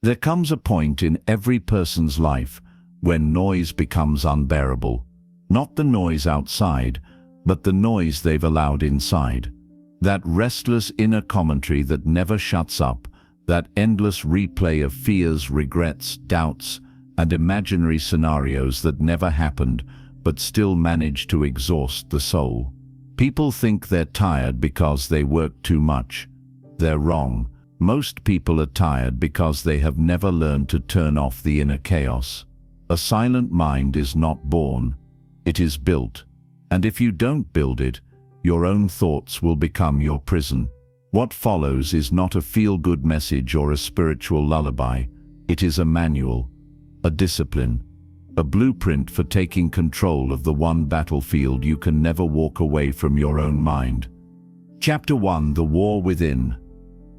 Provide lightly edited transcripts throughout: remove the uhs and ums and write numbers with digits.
There comes a point in every person's life when noise becomes unbearable. Not the noise outside, but the noise they've allowed inside. That restless inner commentary that never shuts up, that endless replay of fears, regrets, doubts, and imaginary scenarios that never happened but still manage to exhaust the soul. People think they're tired because they work too much. They're wrong. Most people are tired because they have never learned to turn off the inner chaos. A silent mind is not born, it is built. And if you don't build it, your own thoughts will become your prison. What follows is not a feel-good message or a spiritual lullaby. It is a manual, a discipline, a blueprint for taking control of the one battlefield you can never walk away from: your own mind. Chapter 1: The War Within.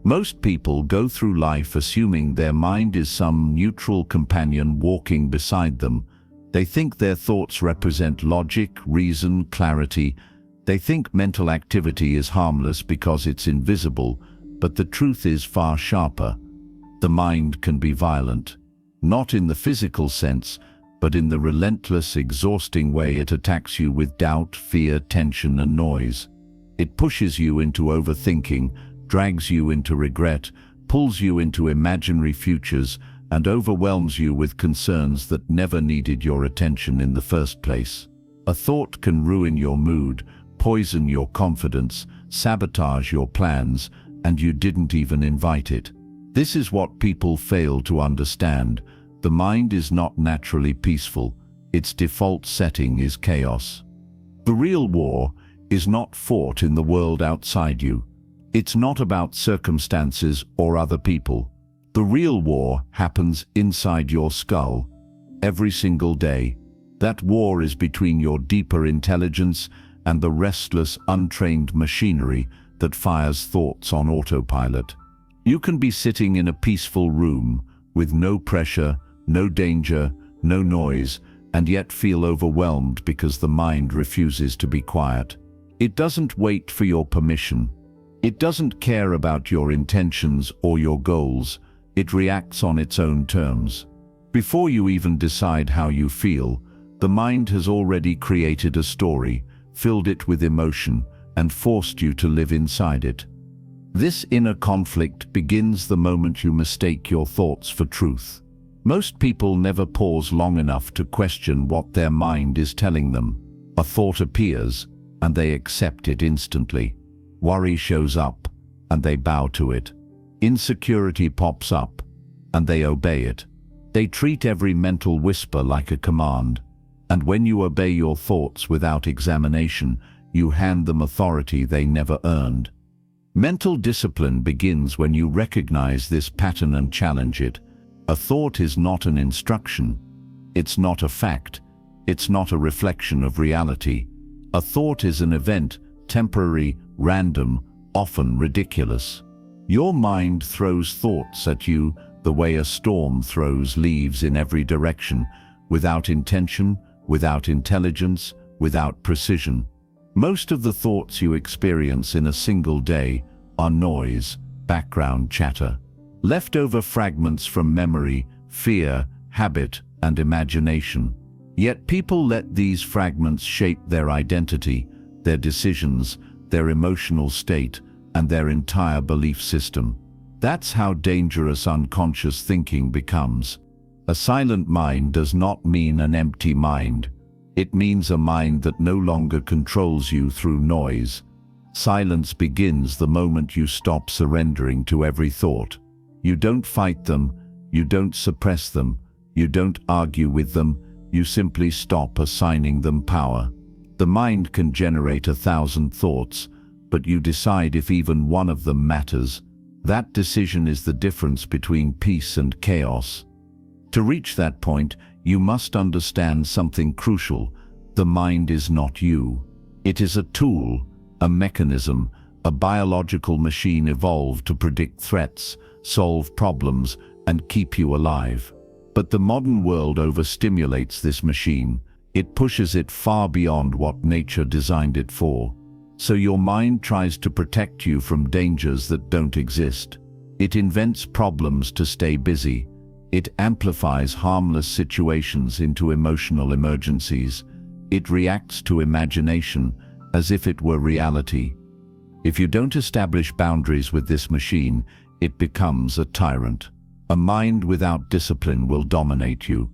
Most people go through life assuming their mind is some neutral companion walking beside them. They think their thoughts represent logic, reason, clarity. They think mental activity is harmless because it's invisible, but the truth is far sharper. The mind can be violent, not in the physical sense, but in the relentless, exhausting way it attacks you with doubt, fear, tension, and noise. It pushes you into overthinking, drags you into regret, pulls you into imaginary futures, and overwhelms you with concerns that never needed your attention in the first place. A thought can ruin your mood, poison your confidence, sabotage your plans, and you didn't even invite it. This is what people fail to understand. The mind is not naturally peaceful. Its default setting is chaos. The real war is not fought in the world outside you. It's not about circumstances or other people. The real war happens inside your skull, every single day. That war is between your deeper intelligence and the restless, untrained machinery that fires thoughts on autopilot. You can be sitting in a peaceful room with no pressure, no danger, no noise, and yet feel overwhelmed because the mind refuses to be quiet. It doesn't wait for your permission. It doesn't care about your intentions or your goals. It reacts on its own terms. Before you even decide how you feel, the mind has already created a story, filled it with emotion, and forced you to live inside it. This inner conflict begins the moment you mistake your thoughts for truth. Most people never pause long enough to question what their mind is telling them. A thought appears, and they accept it instantly. Worry shows up, and they bow to it. Insecurity pops up, and they obey it. They treat every mental whisper like a command. And when you obey your thoughts without examination, you hand them authority they never earned. Mental discipline begins when you recognize this pattern and challenge it. A thought is not an instruction. It's not a fact. It's not a reflection of reality. A thought is an event, temporary, random, often ridiculous. Your mind throws thoughts at you the way a storm throws leaves in every direction, without intention, without intelligence, without precision. Most of the thoughts you experience in a single day are noise, background chatter, leftover fragments from memory, fear, habit, and imagination. Yet people let these fragments shape their identity, their decisions, their emotional state, and their entire belief system. That's how dangerous unconscious thinking becomes. A silent mind does not mean an empty mind. It means a mind that no longer controls you through noise. Silence begins the moment you stop surrendering to every thought. You don't fight them, you don't suppress them, you don't argue with them, you simply stop assigning them power. The mind can generate 1,000 thoughts, but you decide if even one of them matters. That decision is the difference between peace and chaos. To reach that point, you must understand something crucial. The mind is not you. It is a tool, a mechanism, a biological machine evolved to predict threats, solve problems, and keep you alive. But the modern world overstimulates this machine. It pushes it far beyond what nature designed it for. So your mind tries to protect you from dangers that don't exist. It invents problems to stay busy. It amplifies harmless situations into emotional emergencies. It reacts to imagination as if it were reality. If you don't establish boundaries with this machine, it becomes a tyrant. A mind without discipline will dominate you.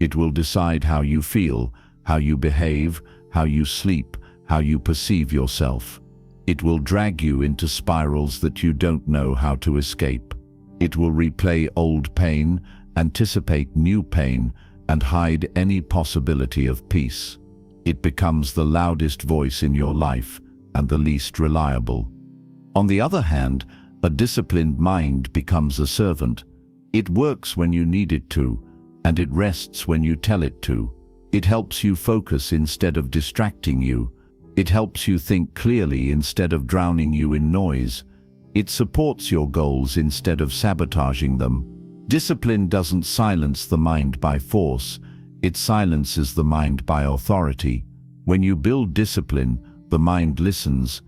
It will decide how you feel, how you behave, how you sleep, how you perceive yourself. It will drag you into spirals that you don't know how to escape. It will replay old pain, anticipate new pain, and hide any possibility of peace. It becomes the loudest voice in your life and the least reliable. On the other hand, a disciplined mind becomes a servant. It works when you need it to, and it rests when you tell it to. It helps you focus instead of distracting you. It helps you think clearly instead of drowning you in noise. It supports your goals instead of sabotaging them. Discipline doesn't silence the mind by force. It silences the mind by authority. When you build discipline, the mind listens.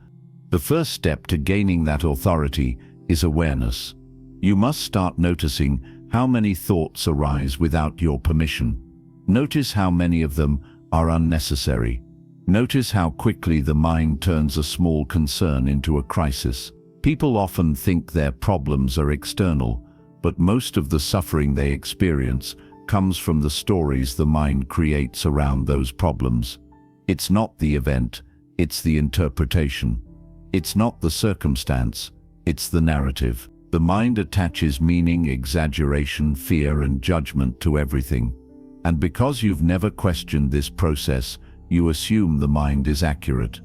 The first step to gaining that authority is awareness. You must start noticing how many thoughts arise without your permission. Notice how many of them are unnecessary. Notice how quickly the mind turns a small concern into a crisis. People often think their problems are external, but most of the suffering they experience comes from the stories the mind creates around those problems. It's not the event, it's the interpretation. It's not the circumstance, it's the narrative. The mind attaches meaning, exaggeration, fear, and judgment to everything. And because you've never questioned this process, you assume the mind is accurate.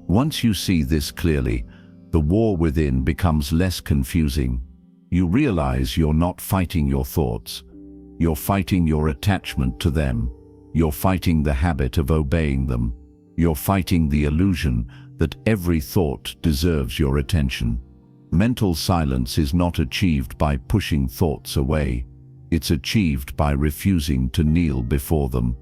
Once you see this clearly, the war within becomes less confusing. You realize you're not fighting your thoughts. You're fighting your attachment to them. You're fighting the habit of obeying them. You're fighting the illusion that every thought deserves your attention. Mental silence is not achieved by pushing thoughts away. It's achieved by refusing to kneel before them.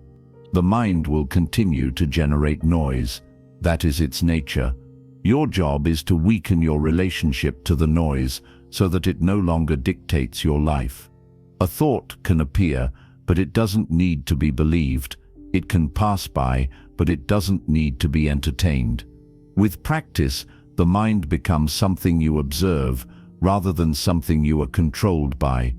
The mind will continue to generate noise. That is its nature. Your job is to weaken your relationship to the noise so that it no longer dictates your life. A thought can appear, but it doesn't need to be believed. It can pass by, but it doesn't need to be entertained. With practice, the mind becomes something you observe rather than something you are controlled by.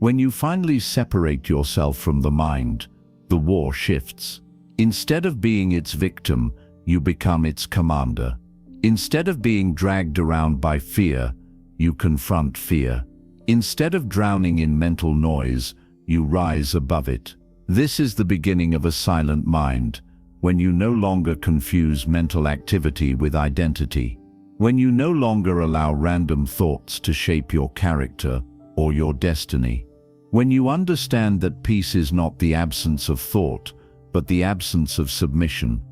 When you finally separate yourself from the mind, the war shifts. Instead of being its victim, you become its commander. Instead of being dragged around by fear, you confront fear. Instead of drowning in mental noise, you rise above it. This is the beginning of a silent mind, when you no longer confuse mental activity with identity. When you no longer allow random thoughts to shape your character or your destiny. When you understand that peace is not the absence of thought, but the absence of submission.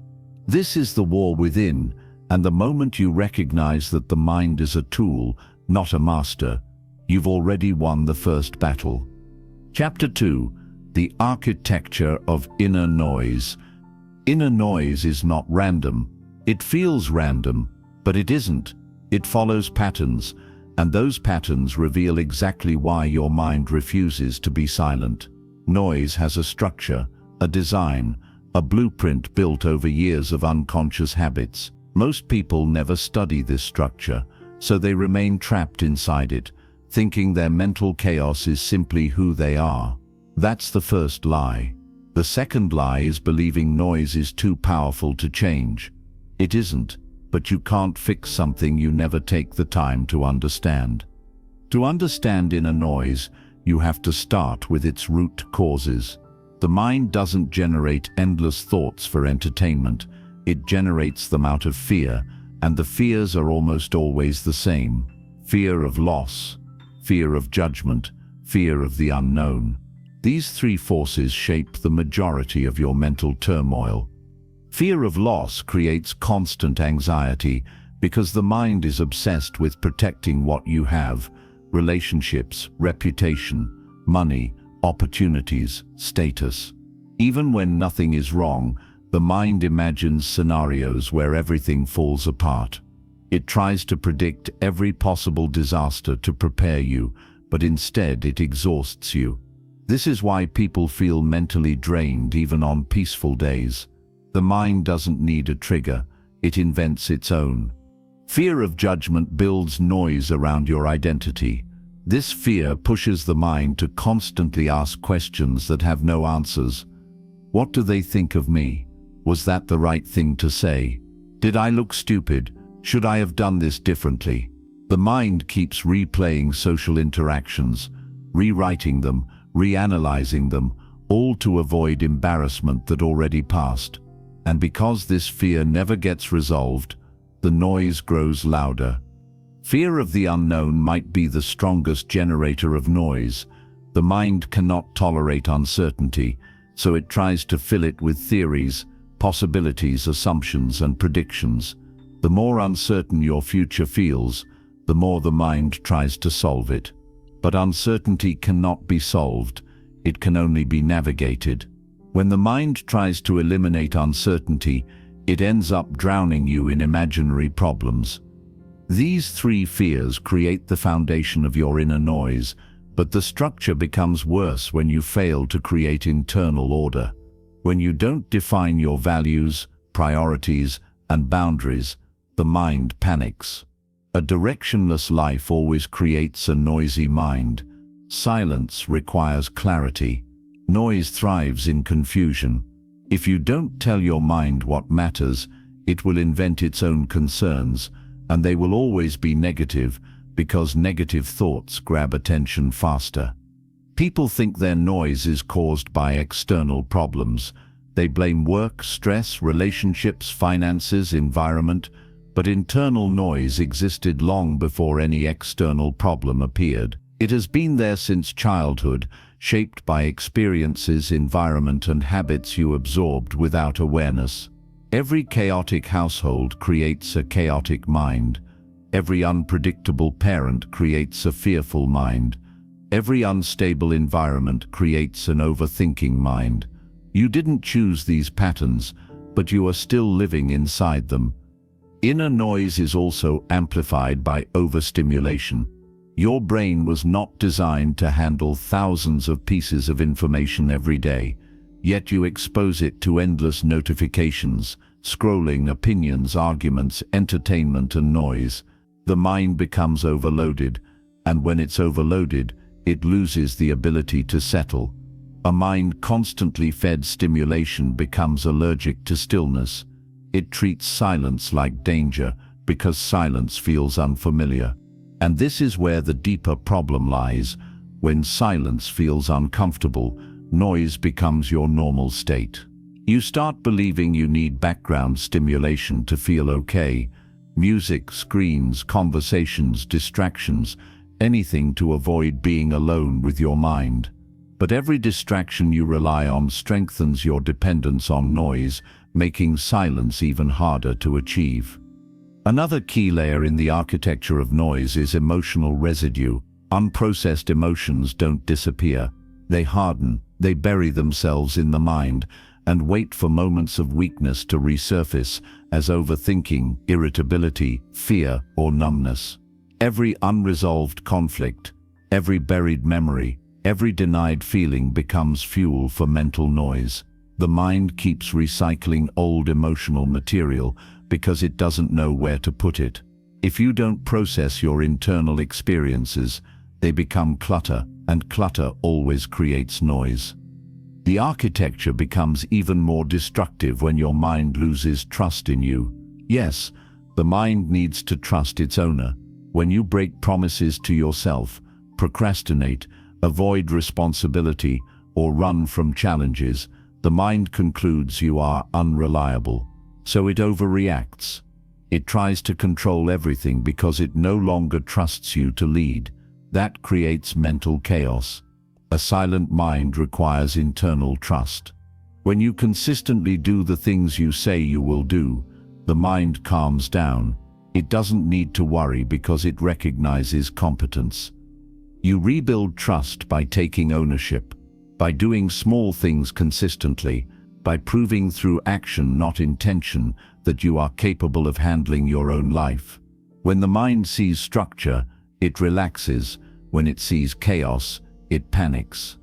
This is the war within, and the moment you recognize that the mind is a tool, not a master, you've already won the first battle. Chapter 2: The Architecture of Inner Noise. Inner noise is not random. It feels random, but it isn't. It follows patterns, and those patterns reveal exactly why your mind refuses to be silent. Noise has a structure, a design, a blueprint built over years of unconscious habits. Most people never study this structure, so they remain trapped inside it, thinking their mental chaos is simply who they are. That's the first lie. The second lie is believing noise is too powerful to change. It isn't, but you can't fix something you never take the time to understand. To understand inner noise, you have to start with its root causes. The mind doesn't generate endless thoughts for entertainment. It generates them out of fear, and the fears are almost always the same. Fear of loss, fear of judgment, fear of the unknown. These three forces shape the majority of your mental turmoil. Fear of loss creates constant anxiety because the mind is obsessed with protecting what you have: relationships, reputation, money, opportunities, status. Even when nothing is wrong, the mind imagines scenarios where everything falls apart. It tries to predict every possible disaster to prepare you, but instead it exhausts you. This is why people feel mentally drained even on peaceful days. The mind doesn't need a trigger, it invents its own. Fear of judgment builds noise around your identity. This fear pushes the mind to constantly ask questions that have no answers. What do they think of me? Was that the right thing to say? Did I look stupid? Should I have done this differently? The mind keeps replaying social interactions, rewriting them, reanalyzing them, all to avoid embarrassment that already passed. And because this fear never gets resolved, the noise grows louder. Fear of the unknown might be the strongest generator of noise. The mind cannot tolerate uncertainty, so it tries to fill it with theories, possibilities, assumptions, and predictions. The more uncertain your future feels, the more the mind tries to solve it. But uncertainty cannot be solved, it can only be navigated. When the mind tries to eliminate uncertainty, it ends up drowning you in imaginary problems. These three fears create the foundation of your inner noise, but the structure becomes worse when you fail to create internal order. When you don't define your values, priorities, and boundaries, the mind panics. A directionless life always creates a noisy mind. Silence requires clarity. Noise thrives in confusion. If you don't tell your mind what matters, it will invent its own concerns, and they will always be negative, because negative thoughts grab attention faster. People think their noise is caused by external problems. They blame work, stress, relationships, finances, environment, but internal noise existed long before any external problem appeared. It has been there since childhood, shaped by experiences, environment, and habits you absorbed without awareness. Every chaotic household creates a chaotic mind. Every unpredictable parent creates a fearful mind. Every unstable environment creates an overthinking mind. You didn't choose these patterns, but you are still living inside them. Inner noise is also amplified by overstimulation. Your brain was not designed to handle thousands of pieces of information every day, yet you expose it to endless notifications, scrolling, opinions, arguments, entertainment, and noise. The mind becomes overloaded, and when it's overloaded, it loses the ability to settle. A mind constantly fed stimulation becomes allergic to stillness. It treats silence like danger because silence feels unfamiliar. And this is where the deeper problem lies. When silence feels uncomfortable, noise becomes your normal state. You start believing you need background stimulation to feel okay. Music, screens, conversations, distractions, anything to avoid being alone with your mind. But every distraction you rely on strengthens your dependence on noise, making silence even harder to achieve. Another key layer in the architecture of noise is emotional residue. Unprocessed emotions don't disappear. They harden, they bury themselves in the mind, and wait for moments of weakness to resurface as overthinking, irritability, fear, or numbness. Every unresolved conflict, every buried memory, every denied feeling becomes fuel for mental noise. The mind keeps recycling old emotional material because it doesn't know where to put it. If you don't process your internal experiences, they become clutter, and clutter always creates noise. The architecture becomes even more destructive when your mind loses trust in you. Yes, the mind needs to trust its owner. When you break promises to yourself, procrastinate, avoid responsibility, or run from challenges, the mind concludes you are unreliable. So it overreacts. It tries to control everything because it no longer trusts you to lead. That creates mental chaos. A silent mind requires internal trust. When you consistently do the things you say you will do, the mind calms down. It doesn't need to worry because it recognizes competence. You rebuild trust by taking ownership, by doing small things consistently, by proving through action, not intention, that you are capable of handling your own life. When the mind sees structure, it relaxes. When it sees chaos, it panics.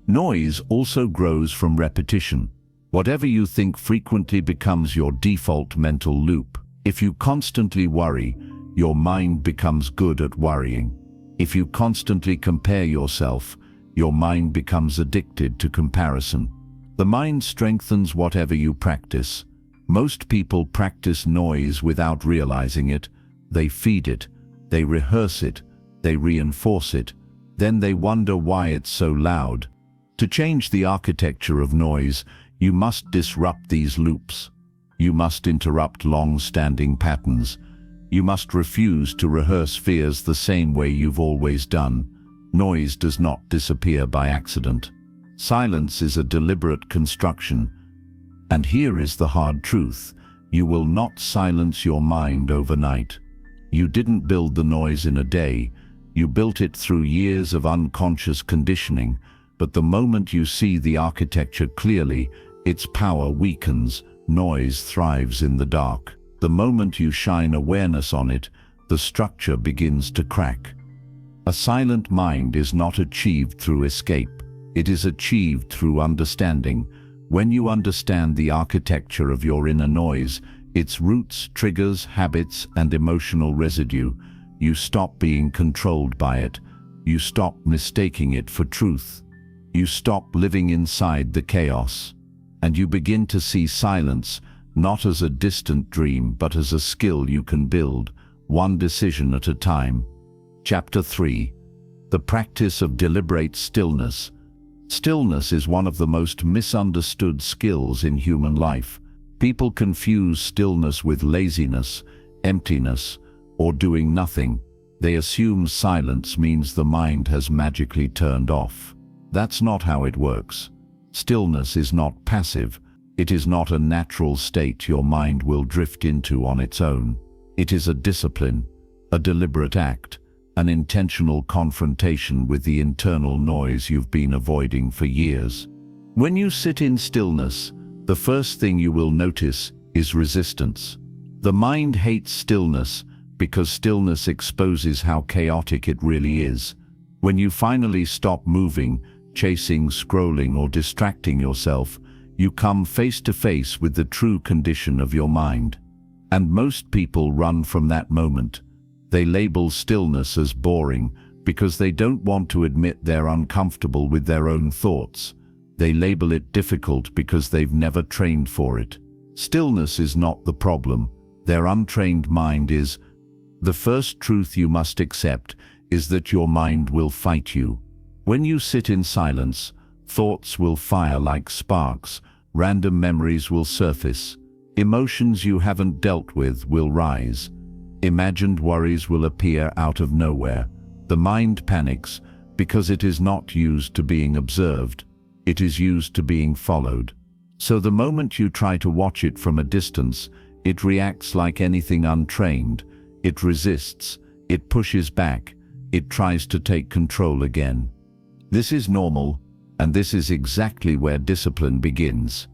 Noise also grows from repetition. Whatever you think frequently becomes your default mental loop. If you constantly worry, your mind becomes good at worrying. If you constantly compare yourself, your mind becomes addicted to comparison. The mind strengthens whatever you practice. Most people practice noise without realizing it. They feed it, they rehearse it, they reinforce it, then they wonder why it's so loud. To change the architecture of noise, you must disrupt these loops. You must interrupt long-standing patterns. You must refuse to rehearse fears the same way you've always done. Noise does not disappear by accident. Silence is a deliberate construction. And here is the hard truth. You will not silence your mind overnight. You didn't build the noise in a day. You built it through years of unconscious conditioning. But the moment you see the architecture clearly, its power weakens. Noise thrives in the dark. The moment you shine awareness on it, the structure begins to crack. A silent mind is not achieved through escape. It is achieved through understanding. When you understand the architecture of your inner noise, its roots, triggers, habits, and emotional residue, you stop being controlled by it. You stop mistaking it for truth. You stop living inside the chaos. And you begin to see silence not as a distant dream, but as a skill you can build, one decision at a time. Chapter 3. The practice of deliberate stillness. Stillness is one of the most misunderstood skills in human life. People confuse stillness with laziness, emptiness, or doing nothing. They assume silence means the mind has magically turned off. That's not how it works. Stillness is not passive. It is not a natural state your mind will drift into on its own. It is a discipline, a deliberate act, an intentional confrontation with the internal noise you've been avoiding for years. When you sit in stillness, the first thing you will notice is resistance. The mind hates stillness because stillness exposes how chaotic it really is. When you finally stop moving, chasing, scrolling, or distracting yourself, you come face to face with the true condition of your mind. And most people run from that moment. They label stillness as boring because they don't want to admit they're uncomfortable with their own thoughts. They label it difficult because they've never trained for it. Stillness is not the problem. Their untrained mind is. The first truth you must accept is that your mind will fight you. When you sit in silence, thoughts will fire like sparks, random memories will surface, emotions you haven't dealt with will rise, imagined worries will appear out of nowhere. The mind panics because it is not used to being observed, it is used to being followed. So the moment you try to watch it from a distance, it reacts like anything untrained. It resists, it pushes back, it tries to take control again. This is normal, and this is exactly where discipline begins.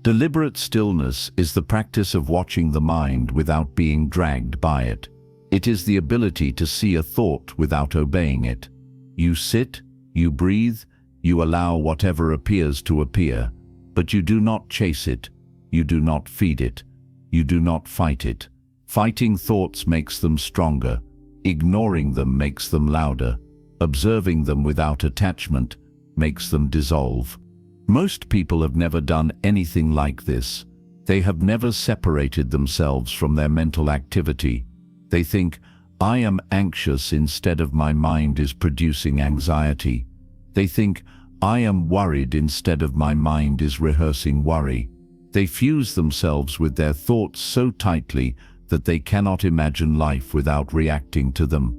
Deliberate stillness is the practice of watching the mind without being dragged by it. It is the ability to see a thought without obeying it. You sit, you breathe, you allow whatever appears to appear, but you do not chase it, you do not feed it, you do not fight it. Fighting thoughts makes them stronger, ignoring them makes them louder, observing them without attachment makes them dissolve. Most people have never done anything like this. They have never separated themselves from their mental activity. They think, I am anxious instead of my mind is producing anxiety. They think, I am worried instead of my mind is rehearsing worry. They fuse themselves with their thoughts so tightly that they cannot imagine life without reacting to them.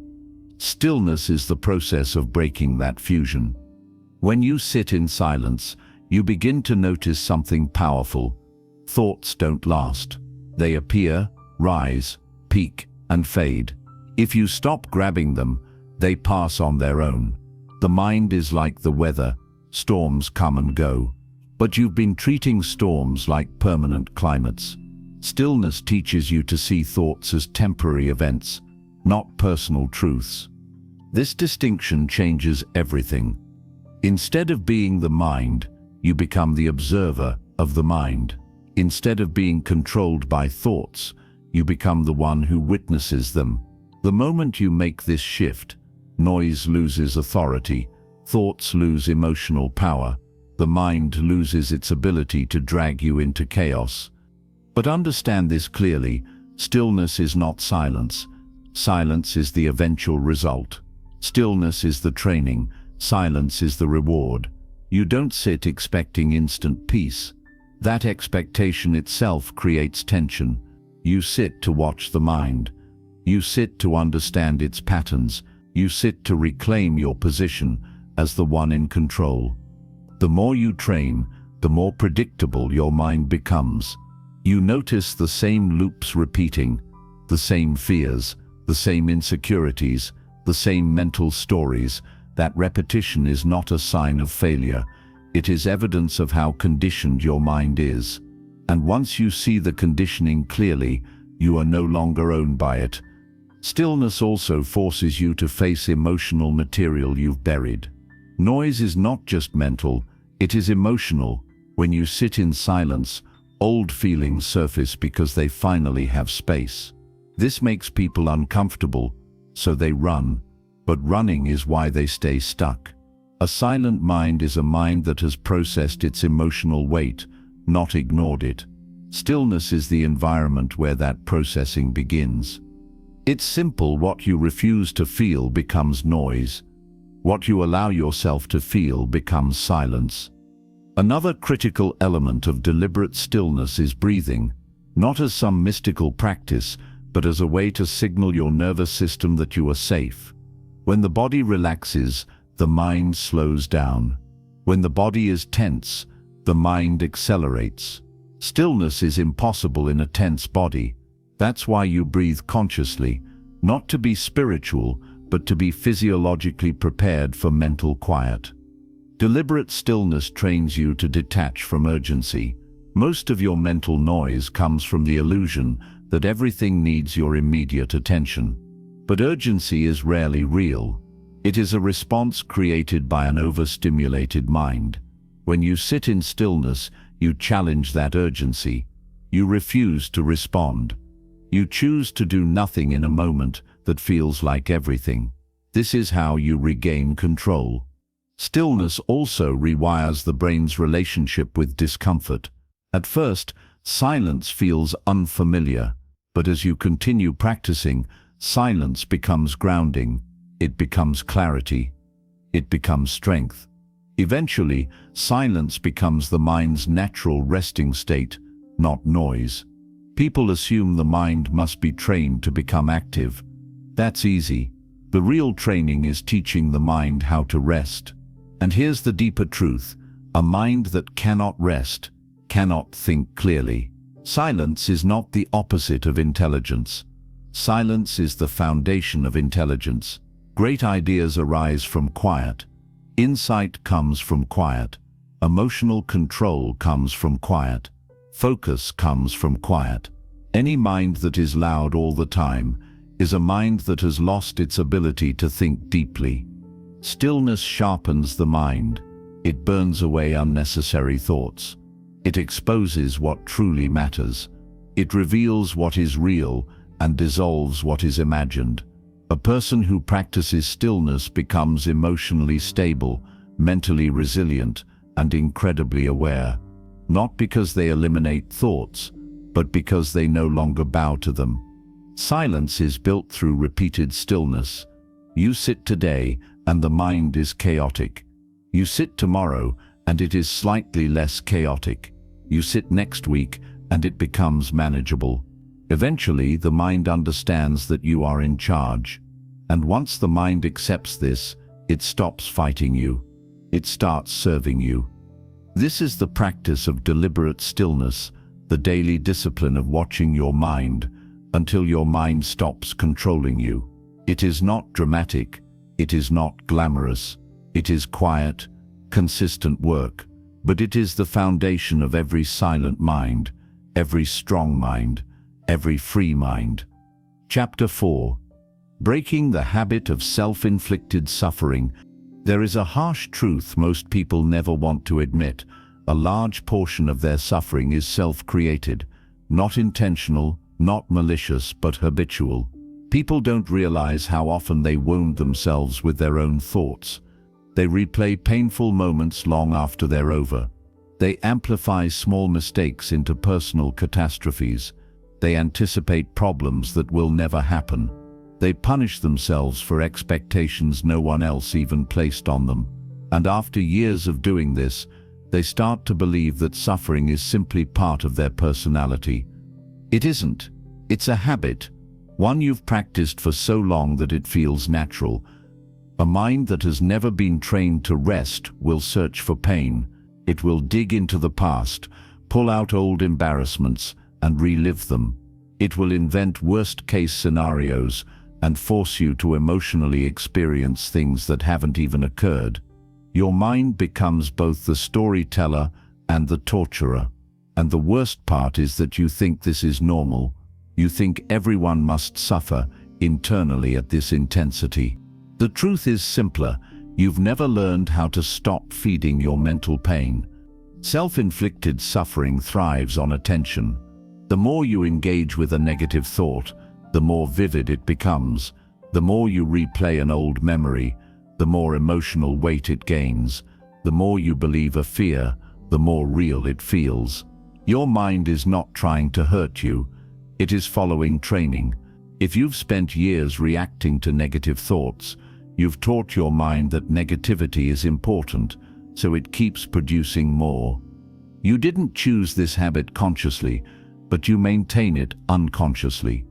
Stillness is the process of breaking that fusion. When you sit in silence, you begin to notice something powerful. Thoughts don't last. They appear, rise, peak, and fade. If you stop grabbing them, they pass on their own. The mind is like the weather. Storms come and go. But you've been treating storms like permanent climates. Stillness teaches you to see thoughts as temporary events, not personal truths. This distinction changes everything. Instead of being the mind, you become the observer of the mind. Instead of being controlled by thoughts, you become the one who witnesses them. The moment you make this shift, noise loses authority, thoughts lose emotional power, the mind loses its ability to drag you into chaos. But understand this clearly: stillness is not silence. Silence is the eventual result. Stillness is the training. Silence is the reward. You don't sit expecting instant peace. That expectation itself creates tension. You sit to watch the mind. You sit to understand its patterns. You sit to reclaim your position as the one in control. The more you train, the more predictable your mind becomes. You notice the same loops repeating, the same fears, the same insecurities, the same mental stories. That repetition is not a sign of failure. It is evidence of how conditioned your mind is. And once you see the conditioning clearly, you are no longer owned by it. Stillness also forces you to face emotional material you've buried. Noise is not just mental, it is emotional. When you sit in silence, old feelings surface because they finally have space. This makes people uncomfortable, so they run. But running is why they stay stuck. A silent mind is a mind that has processed its emotional weight, not ignored it. Stillness is the environment where that processing begins. It's simple: what you refuse to feel becomes noise. What you allow yourself to feel becomes silence. Another critical element of deliberate stillness is breathing, not as some mystical practice, but as a way to signal your nervous system that you are safe. When the body relaxes, the mind slows down. When the body is tense, the mind accelerates. Stillness is impossible in a tense body. That's why you breathe consciously, not to be spiritual, but to be physiologically prepared for mental quiet. Deliberate stillness trains you to detach from urgency. Most of your mental noise comes from the illusion that everything needs your immediate attention. But urgency is rarely real. It is a response created by an overstimulated mind. When you sit in stillness, you challenge that urgency. You refuse to respond. You choose to do nothing in a moment that feels like everything. This is how you regain control. Stillness also rewires the brain's relationship with discomfort. At first, silence feels unfamiliar, but as you continue practicing, silence becomes grounding. It becomes clarity. It becomes strength. Eventually, silence becomes the mind's natural resting state, not noise. People assume the mind must be trained to become active. That's easy. The real training is teaching the mind how to rest. And here's the deeper truth: a mind that cannot rest cannot think clearly. Silence is not the opposite of intelligence. Silence is the foundation of intelligence. Great ideas arise from quiet. Insight comes from quiet. Emotional control comes from quiet. Focus comes from quiet. Any mind that is loud all the time is a mind that has lost its ability to think deeply. Stillness sharpens the mind. It burns away unnecessary thoughts. It exposes what truly matters. It reveals what is real and dissolves what is imagined. A person who practices stillness becomes emotionally stable, mentally resilient, and incredibly aware. Not because they eliminate thoughts, but because they no longer bow to them. Silence is built through repeated stillness. You sit today, and the mind is chaotic. You sit tomorrow, and it is slightly less chaotic. You sit next week, and it becomes manageable. Eventually, the mind understands that you are in charge. And once the mind accepts this, it stops fighting you. It starts serving you. This is the practice of deliberate stillness, the daily discipline of watching your mind until your mind stops controlling you. It is not dramatic. It is not glamorous. It is quiet, consistent work. But it is the foundation of every silent mind, every strong mind, every free mind. Chapter 4. Breaking the habit of self-inflicted suffering. There is a harsh truth most people never want to admit. A large portion of their suffering is self-created, not intentional, not malicious, but habitual. People don't realize how often they wound themselves with their own thoughts. They replay painful moments long after they're over. They amplify small mistakes into personal catastrophes. They anticipate problems that will never happen. They punish themselves for expectations no one else even placed on them. And after years of doing this, they start to believe that suffering is simply part of their personality. It isn't. It's a habit, one you've practiced for so long that it feels natural. A mind that has never been trained to rest will search for pain. It will dig into the past, pull out old embarrassments, and relive them. It will invent worst-case scenarios and force you to emotionally experience things that haven't even occurred. Your mind becomes both the storyteller and the torturer. And the worst part is that you think this is normal. You think everyone must suffer internally at this intensity. The truth is simpler. You've never learned how to stop feeding your mental pain. Self-inflicted suffering thrives on attention. The more you engage with a negative thought, the more vivid it becomes. The more you replay an old memory, the more emotional weight it gains. The more you believe a fear, the more real it feels. Your mind is not trying to hurt you. It is following training. If you've spent years reacting to negative thoughts, you've taught your mind that negativity is important, so it keeps producing more. You didn't choose this habit consciously, but you maintain it unconsciously.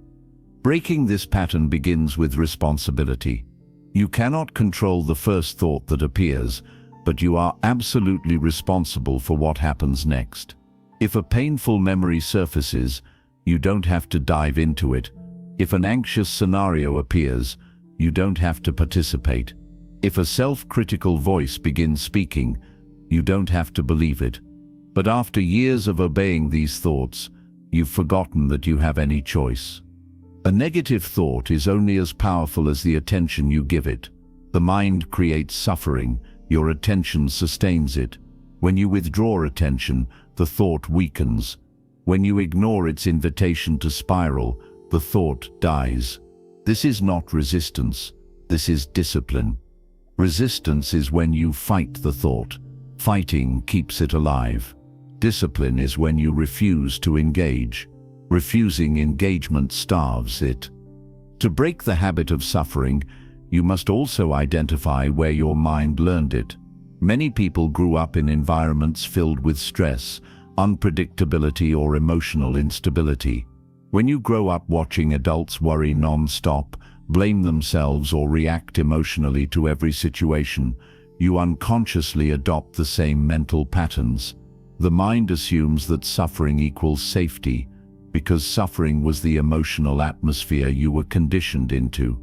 Breaking this pattern begins with responsibility. You cannot control the first thought that appears, but you are absolutely responsible for what happens next. If a painful memory surfaces, you don't have to dive into it. If an anxious scenario appears, you don't have to participate. If a self-critical voice begins speaking, you don't have to believe it. But after years of obeying these thoughts, you've forgotten that you have any choice. A negative thought is only as powerful as the attention you give it. The mind creates suffering, your attention sustains it. When you withdraw attention, the thought weakens. When you ignore its invitation to spiral, the thought dies. This is not resistance, this is discipline. Resistance is when you fight the thought. Fighting keeps it alive. Discipline is when you refuse to engage. Refusing engagement starves it. To break the habit of suffering, you must also identify where your mind learned it. Many people grew up in environments filled with stress, unpredictability, or emotional instability. When you grow up watching adults worry non-stop, blame themselves, or react emotionally to every situation, you unconsciously adopt the same mental patterns. The mind assumes that suffering equals safety, because suffering was the emotional atmosphere you were conditioned into.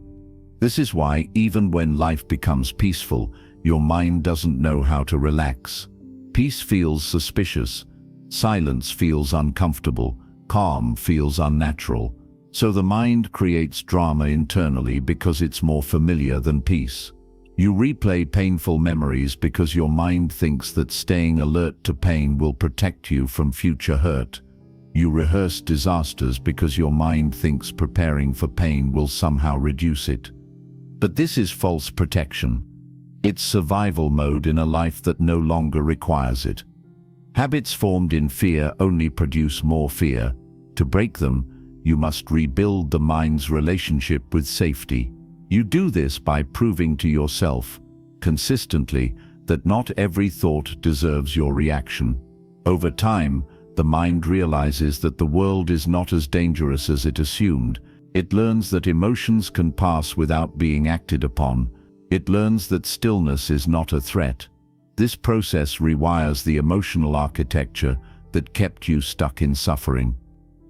This is why, even when life becomes peaceful, your mind doesn't know how to relax. Peace feels suspicious. Silence feels uncomfortable. Calm feels unnatural. So the mind creates drama internally because it's more familiar than peace. You replay painful memories because your mind thinks that staying alert to pain will protect you from future hurt. You rehearse disasters because your mind thinks preparing for pain will somehow reduce it. But this is false protection. It's survival mode in a life that no longer requires it. Habits formed in fear only produce more fear. To break them, you must rebuild the mind's relationship with safety. You do this by proving to yourself, consistently, that not every thought deserves your reaction. Over time, the mind realizes that the world is not as dangerous as it assumed. It learns that emotions can pass without being acted upon. It learns that stillness is not a threat. This process rewires the emotional architecture that kept you stuck in suffering.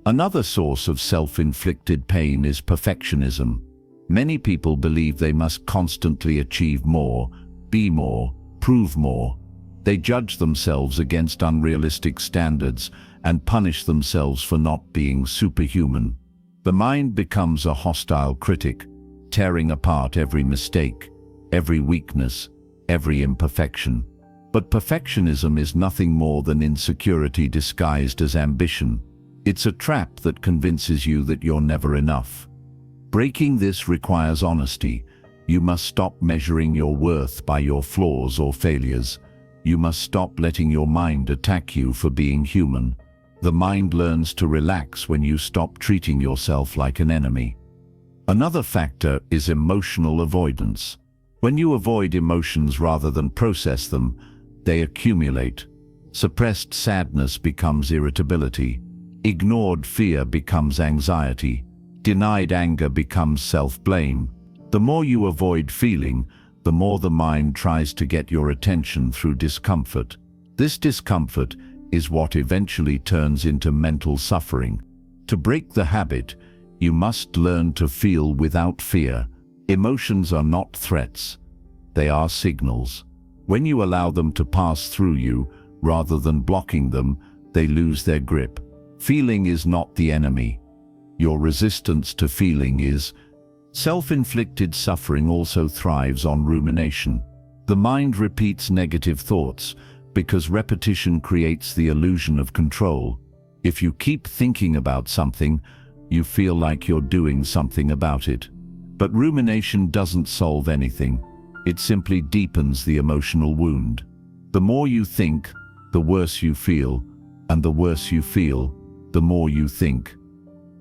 Another source of self-inflicted pain is perfectionism. Many people believe they must constantly achieve more, be more, prove more. They judge themselves against unrealistic standards and punish themselves for not being superhuman. The mind becomes a hostile critic, tearing apart every mistake, every weakness, every imperfection. But perfectionism is nothing more than insecurity disguised as ambition. It's a trap that convinces you that you're never enough. Breaking this requires honesty. You must stop measuring your worth by your flaws or failures. You must stop letting your mind attack you for being human. The mind learns to relax when you stop treating yourself like an enemy. Another factor is emotional avoidance. When you avoid emotions rather than process them, they accumulate. Suppressed sadness becomes irritability. Ignored fear becomes anxiety. Denied anger becomes self-blame. The more you avoid feeling, the more the mind tries to get your attention through discomfort. This discomfort is what eventually turns into mental suffering. To break the habit, you must learn to feel without fear. Emotions are not threats. They are signals. When you allow them to pass through you, rather than blocking them, they lose their grip. Feeling is not the enemy. Your resistance to feeling is. Self-inflicted suffering also thrives on rumination. The mind repeats negative thoughts because repetition creates the illusion of control. If you keep thinking about something, you feel like you're doing something about it. But rumination doesn't solve anything. It simply deepens the emotional wound. The more you think, the worse you feel, and the worse you feel, the more you think.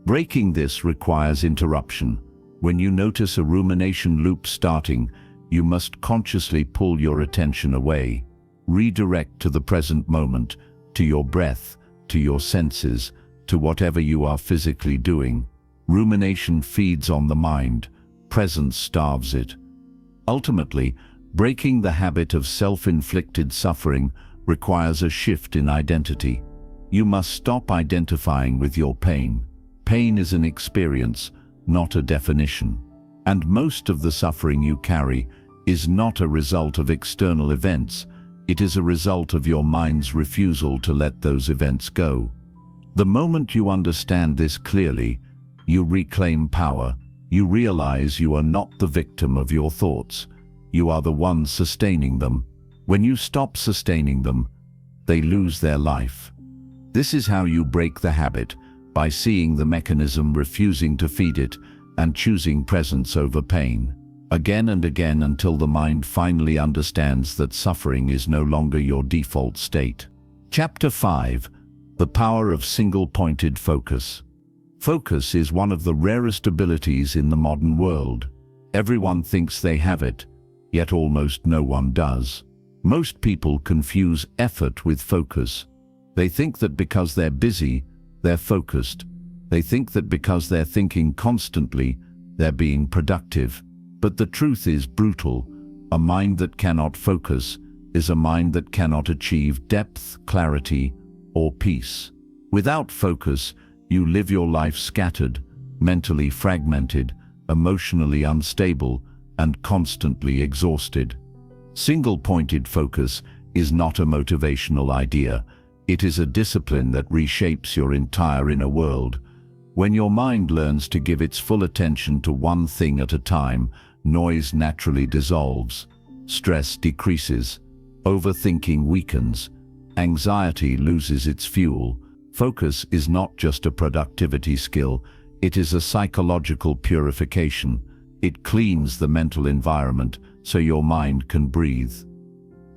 Breaking this requires interruption. When you notice a rumination loop starting, you must consciously pull your attention away. Redirect to the present moment, to your breath, to your senses, to whatever you are physically doing. Rumination feeds on the mind. Presence starves it. Ultimately, breaking the habit of self-inflicted suffering requires a shift in identity. You must stop identifying with your pain. Pain is an experience, not a definition. And most of the suffering you carry is not a result of external events. It is a result of your mind's refusal to let those events go. The moment you understand this clearly, you reclaim power. You realize you are not the victim of your thoughts. You are the one sustaining them. When you stop sustaining them, they lose their life. This is how you break the habit, by seeing the mechanism, refusing to feed it, and choosing presence over pain. Again and again until the mind finally understands that suffering is no longer your default state. Chapter 5. The Power of Single-Pointed Focus. Focus is one of the rarest abilities in the modern world. Everyone thinks they have it, yet almost no one does. Most people confuse effort with focus. They think that because they're busy, they're focused. They think that because they're thinking constantly, they're being productive. But the truth is brutal. A mind that cannot focus is a mind that cannot achieve depth, clarity, or peace. Without focus, you live your life scattered, mentally fragmented, emotionally unstable, and constantly exhausted. Single-pointed focus is not a motivational idea. It is a discipline that reshapes your entire inner world. When your mind learns to give its full attention to one thing at a time, noise naturally dissolves, stress decreases, overthinking weakens, anxiety loses its fuel. Focus is not just a productivity skill, it is a psychological purification. It cleans the mental environment so your mind can breathe.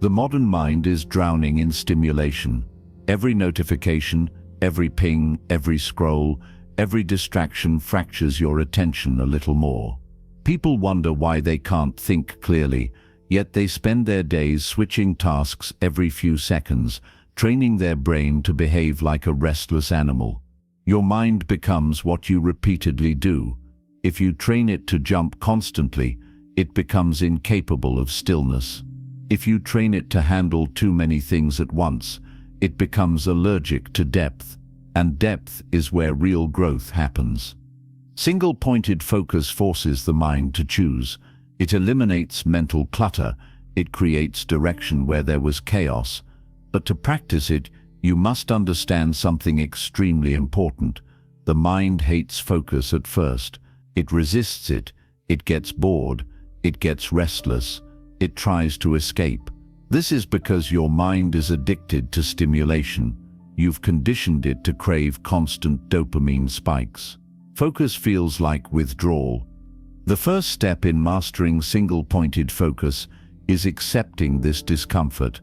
The modern mind is drowning in stimulation. Every notification, every ping, every scroll, every distraction fractures your attention a little more. People wonder why they can't think clearly, yet they spend their days switching tasks every few seconds, training their brain to behave like a restless animal. Your mind becomes what you repeatedly do. If you train it to jump constantly, it becomes incapable of stillness. If you train it to handle too many things at once, it becomes allergic to depth, and depth is where real growth happens. Single-pointed focus forces the mind to choose. It eliminates mental clutter. It creates direction where there was chaos. But to practice it, you must understand something extremely important. The mind hates focus at first. It resists it. It gets bored. It gets restless. it tries to escape. This is because your mind is addicted to stimulation. You've conditioned it to crave constant dopamine spikes. Focus feels like withdrawal. The first step in mastering single-pointed focus is accepting this discomfort.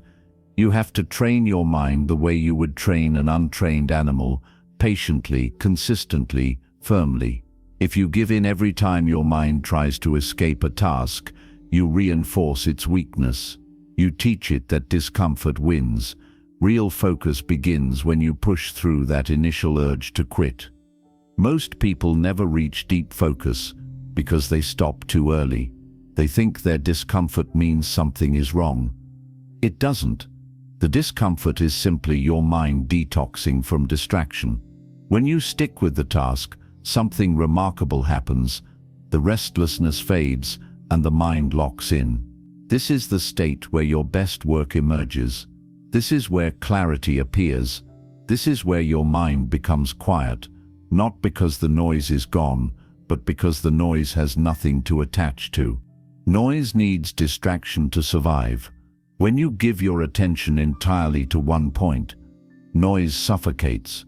You have to train your mind the way you would train an untrained animal, patiently, consistently, firmly. If you give in every time your mind tries to escape a task, you reinforce its weakness. You teach it that discomfort wins. Real focus begins when you push through that initial urge to quit. Most people never reach deep focus because they stop too early. They think their discomfort means something is wrong. It doesn't. The discomfort is simply your mind detoxing from distraction. When you stick with the task, something remarkable happens. The restlessness fades and the mind locks in. This is the state where your best work emerges. This is where clarity appears. This is where your mind becomes quiet, not because the noise is gone, but because the noise has nothing to attach to. Noise needs distraction to survive. When you give your attention entirely to one point, noise suffocates.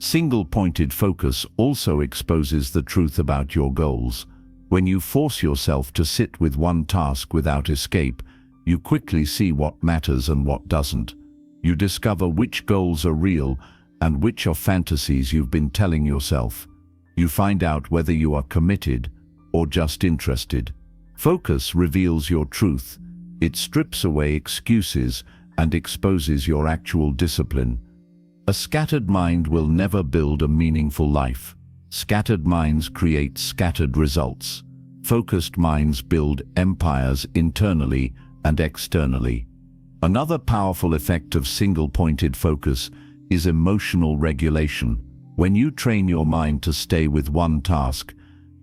Single-pointed focus also exposes the truth about your goals. When you force yourself to sit with one task without escape, you quickly see what matters and what doesn't. You discover which goals are real and which are fantasies you've been telling yourself. You find out whether you are committed or just interested. Focus reveals your truth. It strips away excuses and exposes your actual discipline. A scattered mind will never build a meaningful life. Scattered minds create scattered results. Focused minds build empires internally and externally. Another powerful effect of single-pointed focus is emotional regulation. When you train your mind to stay with one task,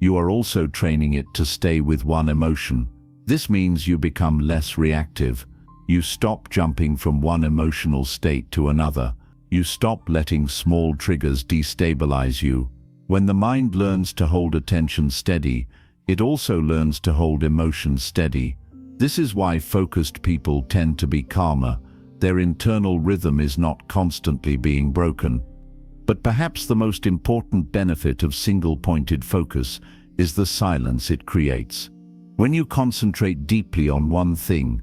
you are also training it to stay with one emotion. This means you become less reactive. You stop jumping from one emotional state to another. You stop letting small triggers destabilize you. When the mind learns to hold attention steady, it also learns to hold emotions steady. This is why focused people tend to be calmer. Their internal rhythm is not constantly being broken. But perhaps the most important benefit of single-pointed focus is the silence it creates. When you concentrate deeply on one thing,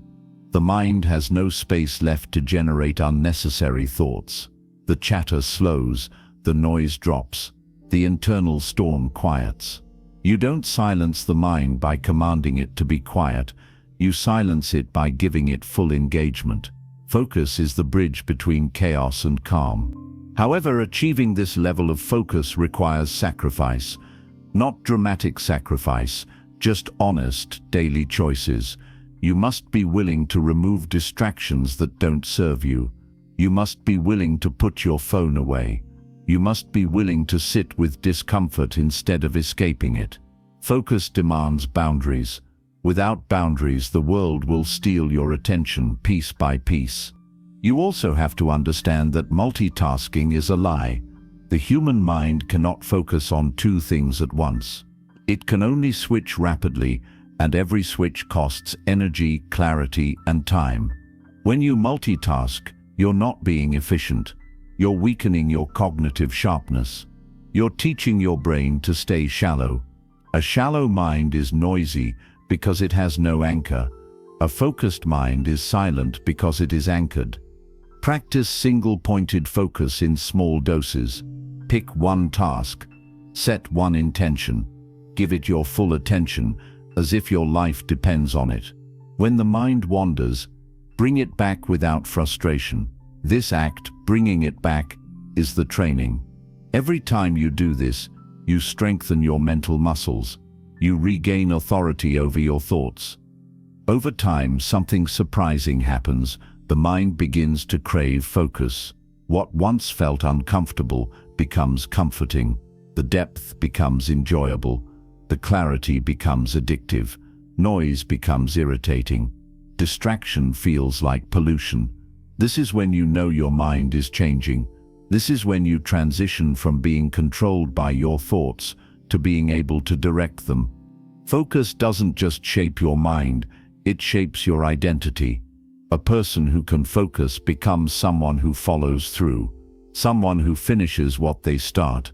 the mind has no space left to generate unnecessary thoughts. The chatter slows, the noise drops, the internal storm quiets. You don't silence the mind by commanding it to be quiet. You silence it by giving it full engagement. Focus is the bridge between chaos and calm. However, achieving this level of focus requires sacrifice. Not dramatic sacrifice, just honest, daily choices. You must be willing to remove distractions that don't serve you. You must be willing to put your phone away. You must be willing to sit with discomfort instead of escaping it. Focus demands boundaries. Without boundaries, the world will steal your attention piece by piece. You also have to understand that multitasking is a lie. The human mind cannot focus on two things at once. It can only switch rapidly, and every switch costs energy, clarity, and time. When you multitask, you're not being efficient. You're weakening your cognitive sharpness. You're teaching your brain to stay shallow. A shallow mind is noisy because it has no anchor. A focused mind is silent because it is anchored. Practice single-pointed focus in small doses. Pick one task. Set one intention. Give it your full attention, as if your life depends on it. When the mind wanders, bring it back without frustration. This act, bringing it back, is the training. Every time you do this, you strengthen your mental muscles. You regain authority over your thoughts. Over time, something surprising happens. The mind begins to crave focus. What once felt uncomfortable becomes comforting. The depth becomes enjoyable. The clarity becomes addictive. Noise becomes irritating. Distraction feels like pollution. This is when you know your mind is changing. This is when you transition from being controlled by your thoughts to being able to direct them. Focus doesn't just shape your mind, it shapes your identity. A person who can focus becomes someone who follows through, someone who finishes what they start,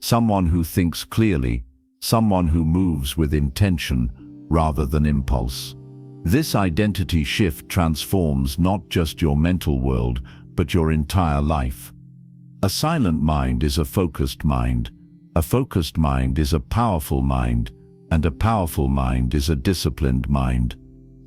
someone who thinks clearly, someone who moves with intention rather than impulse. This identity shift transforms not just your mental world, but your entire life. A silent mind is a focused mind. A focused mind is a powerful mind, and a powerful mind is a disciplined mind.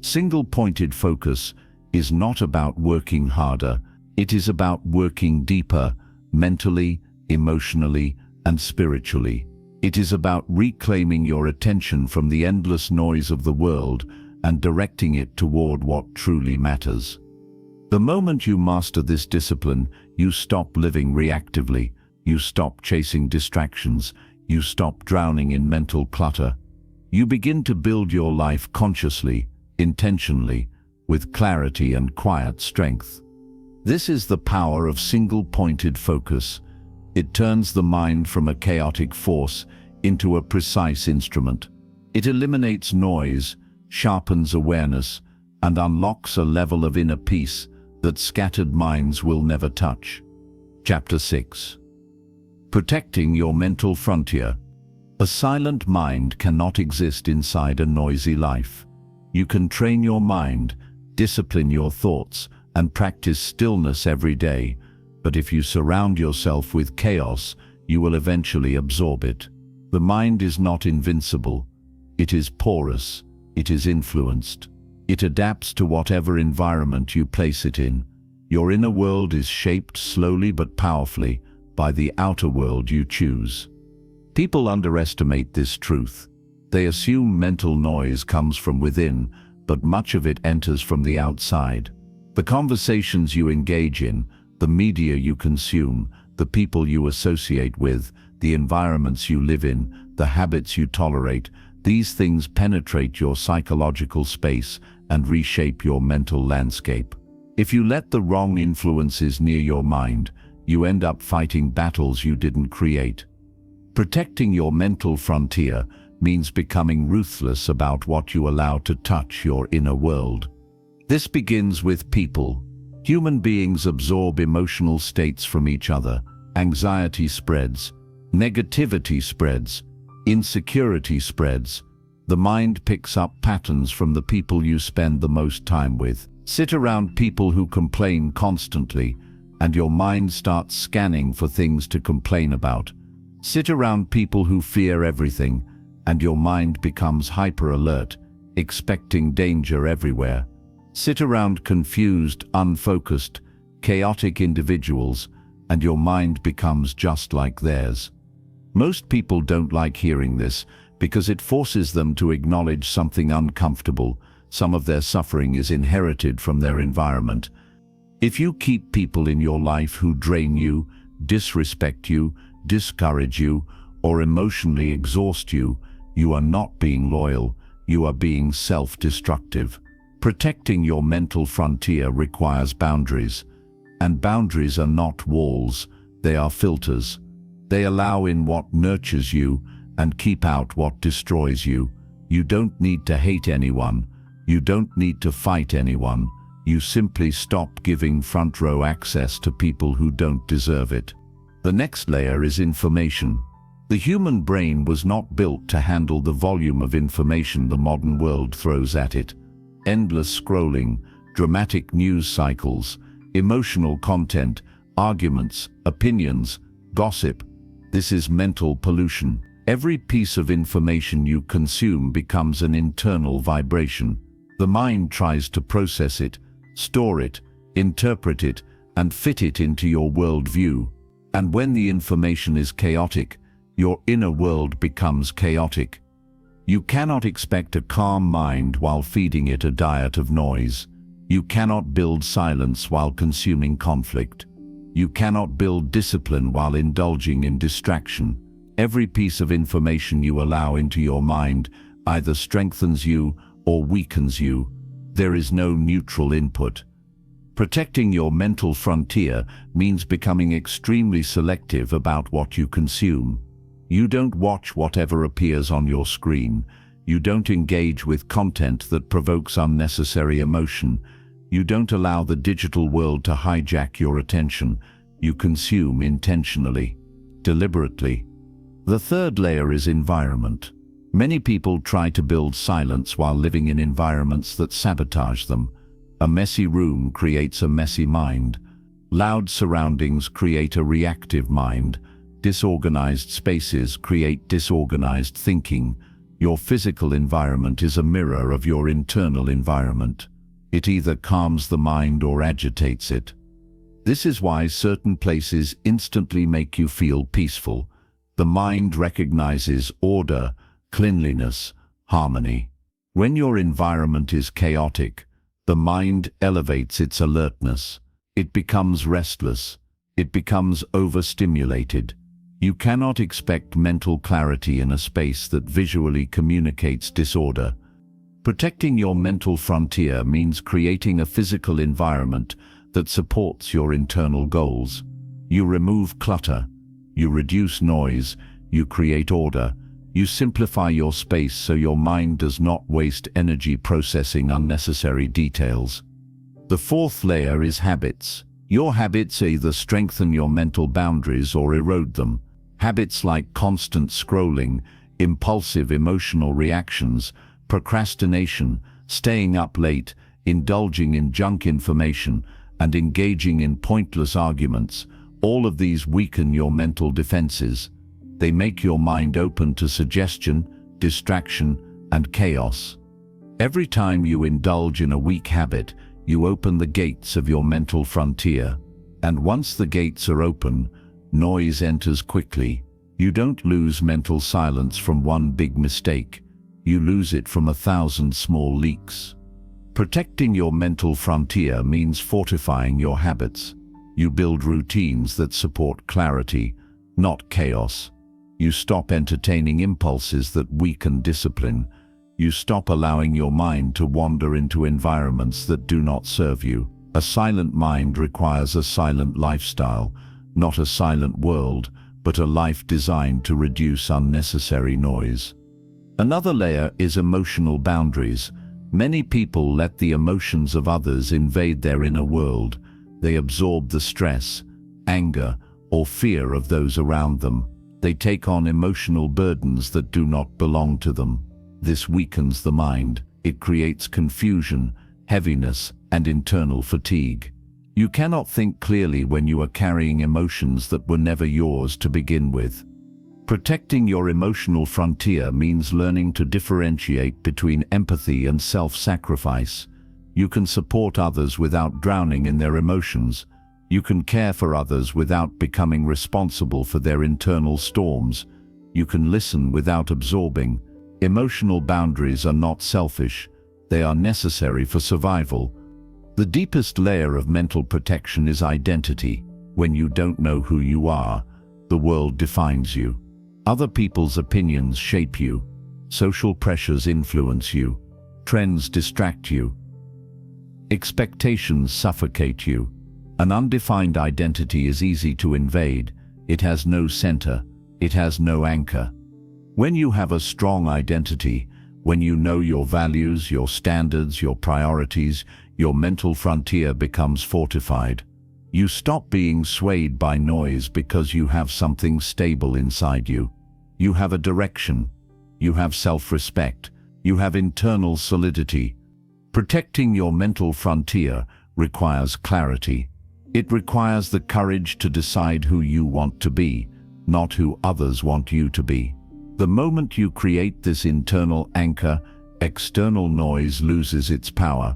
Single-pointed focus is not about working harder, it is about working deeper, mentally, emotionally, and spiritually. It is about reclaiming your attention from the endless noise of the world and directing it toward what truly matters. The moment you master this discipline, you stop living reactively, you stop chasing distractions, you stop drowning in mental clutter. You begin to build your life consciously, intentionally, with clarity and quiet strength. This is the power of single-pointed focus. It turns the mind from a chaotic force into a precise instrument. It eliminates noise, sharpens awareness, and unlocks a level of inner peace that scattered minds will never touch. Chapter 6. Protecting your mental frontier. A silent mind cannot exist inside a noisy life. You can train your mind, discipline your thoughts, and practice stillness every day, but if you surround yourself with chaos, you will eventually absorb it. The mind is not invincible. It is porous. It is influenced. It adapts to whatever environment you place it in. Your inner world is shaped slowly but powerfully by the outer world you choose. People underestimate this truth. They assume mental noise comes from within, but much of it enters from the outside. The conversations you engage in, the media you consume, the people you associate with, the environments you live in, the habits you tolerate, these things penetrate your psychological space and reshape your mental landscape. If you let the wrong influences near your mind, you end up fighting battles you didn't create. Protecting your mental frontier means becoming ruthless about what you allow to touch your inner world. This begins with people. Human beings absorb emotional states from each other. Anxiety spreads, negativity spreads, insecurity spreads. The mind picks up patterns from the people you spend the most time with. Sit around people who complain constantly, and your mind starts scanning for things to complain about. Sit around people who fear everything, and your mind becomes hyper-alert, expecting danger everywhere. Sit around confused, unfocused, chaotic individuals, and your mind becomes just like theirs. Most people don't like hearing this because it forces them to acknowledge something uncomfortable. Some of their suffering is inherited from their environment. If you keep people in your life who drain you, disrespect you, discourage you, or emotionally exhaust you, you are not being loyal, you are being self-destructive. Protecting your mental frontier requires boundaries. And boundaries are not walls, they are filters. They allow in what nurtures you and keep out what destroys you. You don't need to hate anyone. You don't need to fight anyone. You simply stop giving front row access to people who don't deserve it. The next layer is information. The human brain was not built to handle the volume of information the modern world throws at it. Endless scrolling, dramatic news cycles, emotional content, arguments, opinions, gossip. This is mental pollution. Every piece of information you consume becomes an internal vibration. The mind tries to process it, store it, interpret it, and fit it into your worldview. And when the information is chaotic, your inner world becomes chaotic. You cannot expect a calm mind while feeding it a diet of noise. You cannot build silence while consuming conflict. You cannot build discipline while indulging in distraction. Every piece of information you allow into your mind either strengthens you or weakens you. There is no neutral input. Protecting your mental frontier means becoming extremely selective about what you consume. You don't watch whatever appears on your screen. You don't engage with content that provokes unnecessary emotion. You don't allow the digital world to hijack your attention. You consume intentionally, deliberately. The third layer is environment. Many people try to build silence while living in environments that sabotage them. A messy room creates a messy mind. Loud surroundings create a reactive mind. Disorganized spaces create disorganized thinking. Your physical environment is a mirror of your internal environment. It either calms the mind or agitates it. This is why certain places instantly make you feel peaceful. The mind recognizes order, cleanliness, harmony. When your environment is chaotic, the mind elevates its alertness. It becomes restless. It becomes overstimulated. You cannot expect mental clarity in a space that visually communicates disorder. Protecting your mental frontier means creating a physical environment that supports your internal goals. You remove clutter. You reduce noise. You create order. You simplify your space so your mind does not waste energy processing unnecessary details. The fourth layer is habits. Your habits either strengthen your mental boundaries or erode them. Habits like constant scrolling, impulsive emotional reactions, procrastination, staying up late, indulging in junk information, and engaging in pointless arguments, all of these weaken your mental defenses. They make your mind open to suggestion, distraction, and chaos. Every time you indulge in a weak habit, you open the gates of your mental frontier. And once the gates are open, noise enters quickly. You don't lose mental silence from one big mistake. You lose it from 1,000 small leaks. Protecting your mental frontier means fortifying your habits. You build routines that support clarity, not chaos. You stop entertaining impulses that weaken discipline. You stop allowing your mind to wander into environments that do not serve you. A silent mind requires a silent lifestyle, not a silent world, but a life designed to reduce unnecessary noise. Another layer is emotional boundaries. Many people let the emotions of others invade their inner world. They absorb the stress, anger, or fear of those around them. They take on emotional burdens that do not belong to them. This weakens the mind. It creates confusion, heaviness, and internal fatigue. You cannot think clearly when you are carrying emotions that were never yours to begin with. Protecting your emotional frontier means learning to differentiate between empathy and self-sacrifice. You can support others without drowning in their emotions. You can care for others without becoming responsible for their internal storms. You can listen without absorbing. Emotional boundaries are not selfish. They are necessary for survival. The deepest layer of mental protection is identity. When you don't know who you are, the world defines you. Other people's opinions shape you. Social pressures influence you. Trends distract you. Expectations suffocate you. An undefined identity is easy to invade. It has no center. It has no anchor. When you have a strong identity, when you know your values, your standards, your priorities, your mental frontier becomes fortified. You stop being swayed by noise because you have something stable inside you. You have a direction. You have self-respect. You have internal solidity. Protecting your mental frontier requires clarity. It requires the courage to decide who you want to be, not who others want you to be. The moment you create this internal anchor, external noise loses its power.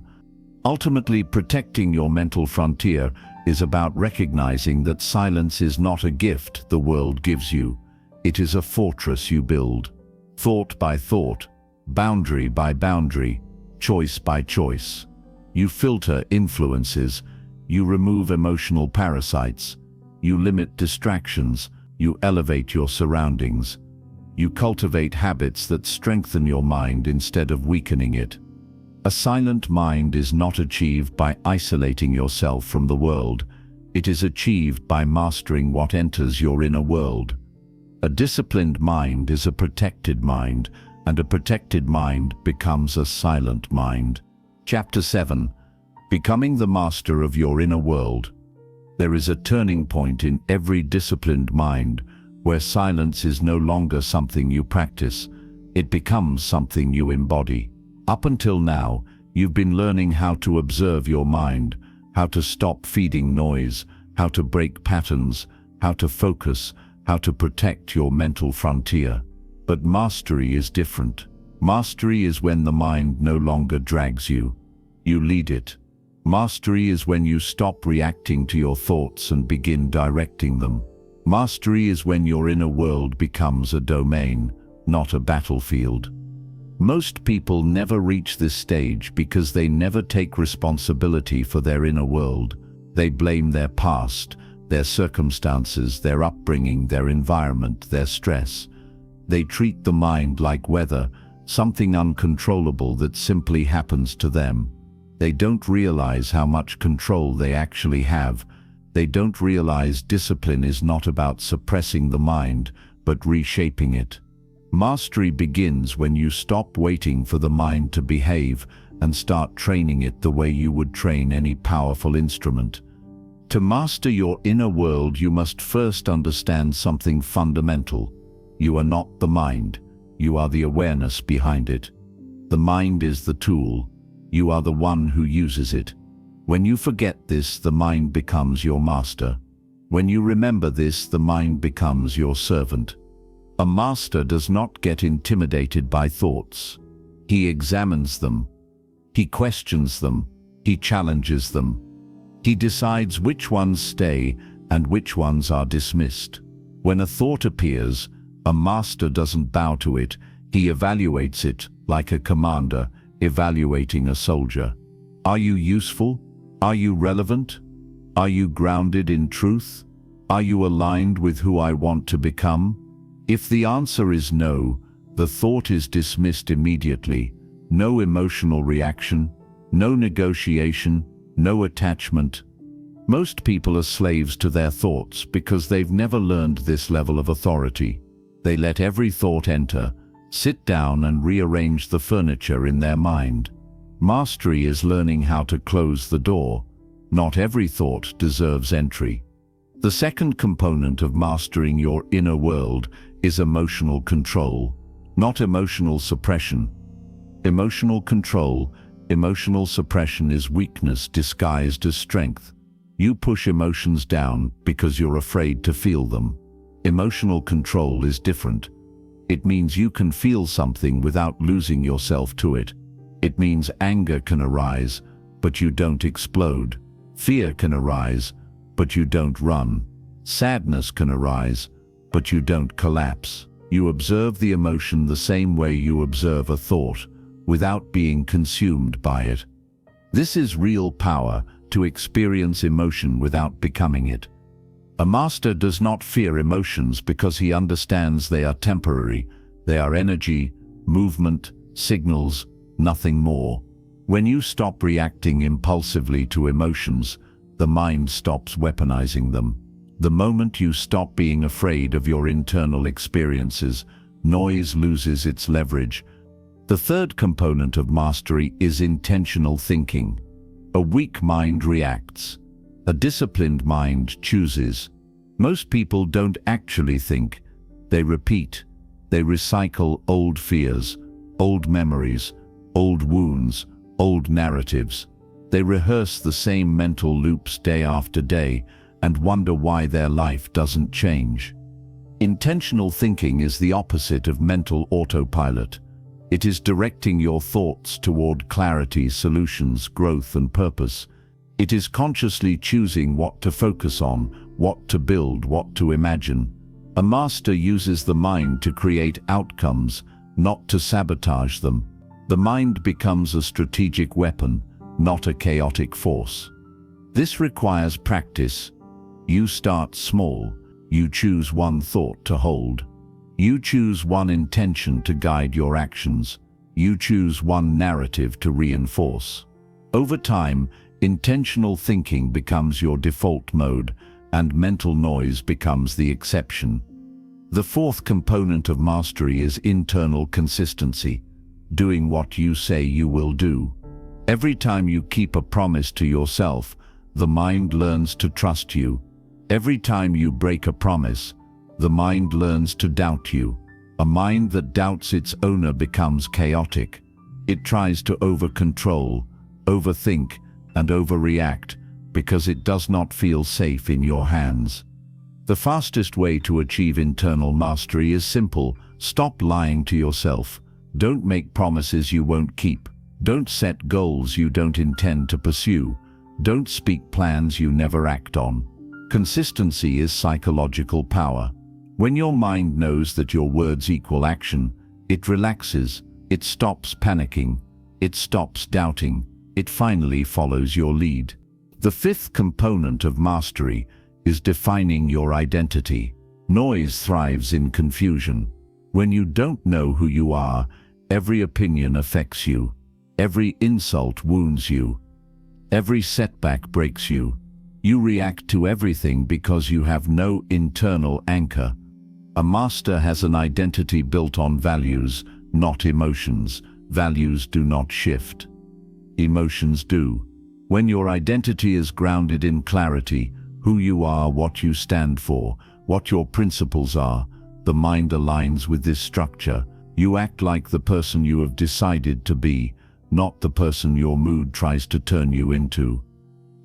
Ultimately, protecting your mental frontier is about recognizing that silence is not a gift the world gives you. It is a fortress you build. Thought by thought, boundary by boundary, choice by choice. You filter influences. You remove emotional parasites. You limit distractions. You elevate your surroundings. You cultivate habits that strengthen your mind instead of weakening it. A silent mind is not achieved by isolating yourself from the world. It is achieved by mastering what enters your inner world. A disciplined mind is a protected mind. and a protected mind becomes a silent mind. Chapter 7. Becoming the master of your inner world. There is a turning point in every disciplined mind where silence is no longer something you practice. It becomes something you embody. Up until now, you've been learning how to observe your mind, how to stop feeding noise, how to break patterns, how to focus, how to protect your mental frontier. But mastery is different. Mastery is when the mind no longer drags you. You lead it. Mastery is when you stop reacting to your thoughts and begin directing them. Mastery is when your inner world becomes a domain, not a battlefield. Most people never reach this stage because they never take responsibility for their inner world. They blame their past, their circumstances, their upbringing, their environment, their stress. They treat the mind like weather, something uncontrollable that simply happens to them. They don't realize how much control they actually have. They don't realize discipline is not about suppressing the mind, but reshaping it. Mastery begins when you stop waiting for the mind to behave and start training it the way you would train any powerful instrument. To master your inner world, you must first understand something fundamental. You are not the mind. You are the awareness behind it. The mind is the tool. You are the one who uses it. When you forget this, the mind becomes your master. When you remember this, the mind becomes your servant. A master does not get intimidated by thoughts. He examines them. He questions them. He challenges them. He decides which ones stay and which ones are dismissed. When a thought appears, a master doesn't bow to it. He evaluates it like a commander evaluating a soldier. Are you useful? Are you relevant? Are you grounded in truth? Are you aligned with who I want to become? If the answer is no, the thought is dismissed immediately. No emotional reaction, no negotiation, no attachment. Most people are slaves to their thoughts because they've never learned this level of authority. They let every thought enter, sit down and rearrange the furniture in their mind. Mastery is learning how to close the door. Not every thought deserves entry. The second component of mastering your inner world is emotional control, not emotional suppression. Emotional control, emotional suppression is weakness disguised as strength. You push emotions down because you're afraid to feel them. Emotional control is different. It means you can feel something without losing yourself to it. It means anger can arise, but you don't explode. Fear can arise, but you don't run. Sadness can arise, but you don't collapse. You observe the emotion the same way you observe a thought, without being consumed by it. This is real power, to experience emotion without becoming it. A master does not fear emotions because he understands they are temporary. They are energy, movement, signals, nothing more. When you stop reacting impulsively to emotions, the mind stops weaponizing them. The moment you stop being afraid of your internal experiences, noise loses its leverage. The third component of mastery is intentional thinking. A weak mind reacts. A disciplined mind chooses. Most people don't actually think. They repeat. They recycle old fears, old memories, old wounds, old narratives. They rehearse the same mental loops day after day and wonder why their life doesn't change. Intentional thinking is the opposite of mental autopilot. It is directing your thoughts toward clarity, solutions, growth, and purpose. It is consciously choosing what to focus on, what to build, what to imagine. A master uses the mind to create outcomes, not to sabotage them. The mind becomes a strategic weapon, not a chaotic force. This requires practice. You start small. You choose one thought to hold. You choose one intention to guide your actions. You choose one narrative to reinforce. Over time, intentional thinking becomes your default mode, and mental noise becomes the exception. The fourth component of mastery is internal consistency, doing what you say you will do. Every time you keep a promise to yourself, the mind learns to trust you. Every time you break a promise, the mind learns to doubt you. A mind that doubts its owner becomes chaotic. It tries to over-control, overthink, and overreact because it does not feel safe in your hands. The fastest way to achieve internal mastery is simple. Stop lying to yourself. Don't make promises you won't keep. Don't set goals you don't intend to pursue. Don't speak plans you never act on. Consistency is psychological power. When your mind knows that your words equal action, it relaxes, it stops panicking, it stops doubting, it finally follows your lead. The fifth component of mastery is defining your identity. Noise thrives in confusion. When you don't know who you are, every opinion affects you. Every insult wounds you. Every setback breaks you. You react to everything because you have no internal anchor. A master has an identity built on values, not emotions. Values do not shift. Emotions do. When your identity is grounded in clarity, who you are, what you stand for, what your principles are, the mind aligns with this structure. You act like the person you have decided to be, not the person your mood tries to turn you into.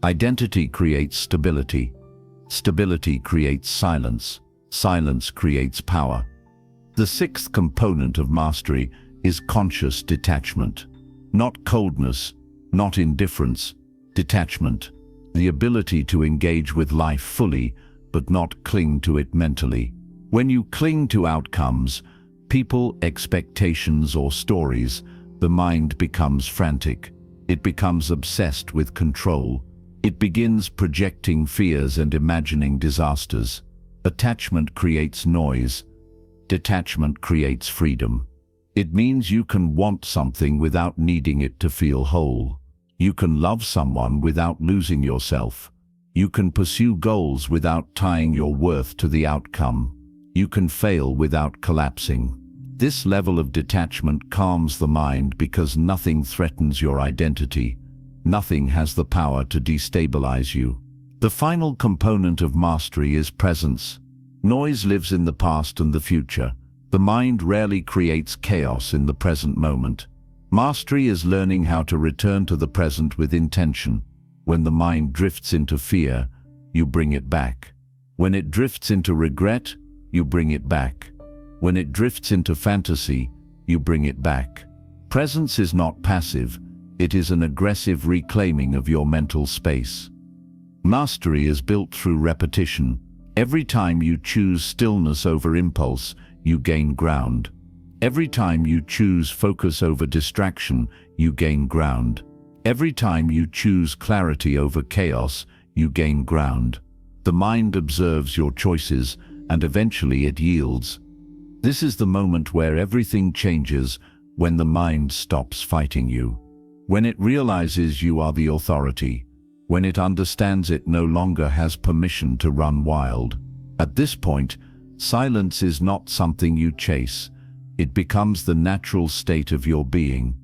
Identity creates stability. Stability creates silence. Silence creates power. The sixth component of mastery is conscious detachment. Not coldness, not indifference, detachment. The ability to engage with life fully, but not cling to it mentally. When you cling to outcomes, people, expectations, or stories, the mind becomes frantic. It becomes obsessed with control. It begins projecting fears and imagining disasters. Attachment creates noise. Detachment creates freedom. It means you can want something without needing it to feel whole. You can love someone without losing yourself. You can pursue goals without tying your worth to the outcome. You can fail without collapsing. This level of detachment calms the mind because nothing threatens your identity. Nothing has the power to destabilize you. The final component of mastery is presence. Noise lives in the past and the future. The mind rarely creates chaos in the present moment. Mastery is learning how to return to the present with intention. When the mind drifts into fear, you bring it back. When it drifts into regret, you bring it back. When it drifts into fantasy, you bring it back. Presence is not passive, it is an aggressive reclaiming of your mental space. Mastery is built through repetition. Every time you choose stillness over impulse, you gain ground. Every time you choose focus over distraction, you gain ground. Every time you choose clarity over chaos, you gain ground. The mind observes your choices, and eventually it yields. This is the moment where everything changes, when the mind stops fighting you. When it realizes you are the authority. When it understands it no longer has permission to run wild. At this point, silence is not something you chase. It becomes the natural state of your being.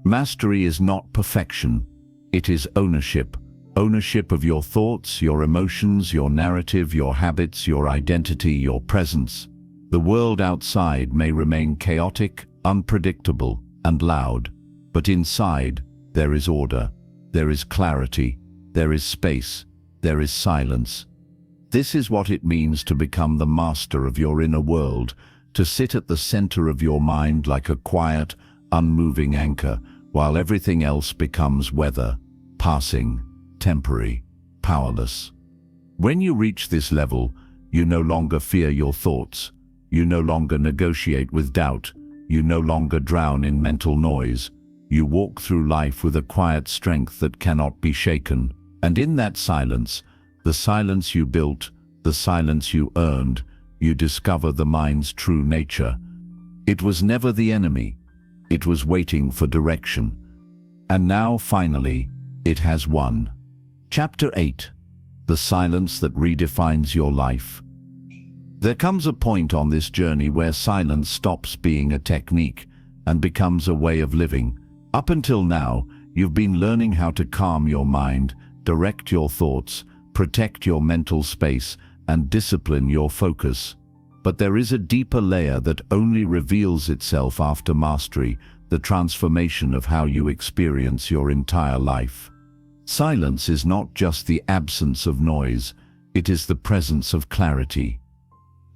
Mastery is not perfection. It is ownership. Ownership of your thoughts, your emotions, your narrative, your habits, your identity, your presence. The world outside may remain chaotic, unpredictable, and loud, but inside there is order, there is clarity, there is space, there is silence. This is what it means to become the master of your inner world, to sit at the center of your mind like a quiet, unmoving anchor, while everything else becomes weather, passing, temporary, powerless. When you reach this level, you no longer fear your thoughts. You no longer negotiate with doubt. You no longer drown in mental noise. You walk through life with a quiet strength that cannot be shaken. And in that silence, the silence you built, the silence you earned, you discover the mind's true nature. It was never the enemy. It was waiting for direction. And now, finally, it has won. Chapter 8. The silence that redefines your life. There comes a point on this journey where silence stops being a technique and becomes a way of living. Up until now, you've been learning how to calm your mind, direct your thoughts, protect your mental space, and discipline your focus. But there is a deeper layer that only reveals itself after mastery, the transformation of how you experience your entire life. Silence is not just the absence of noise, it is the presence of clarity.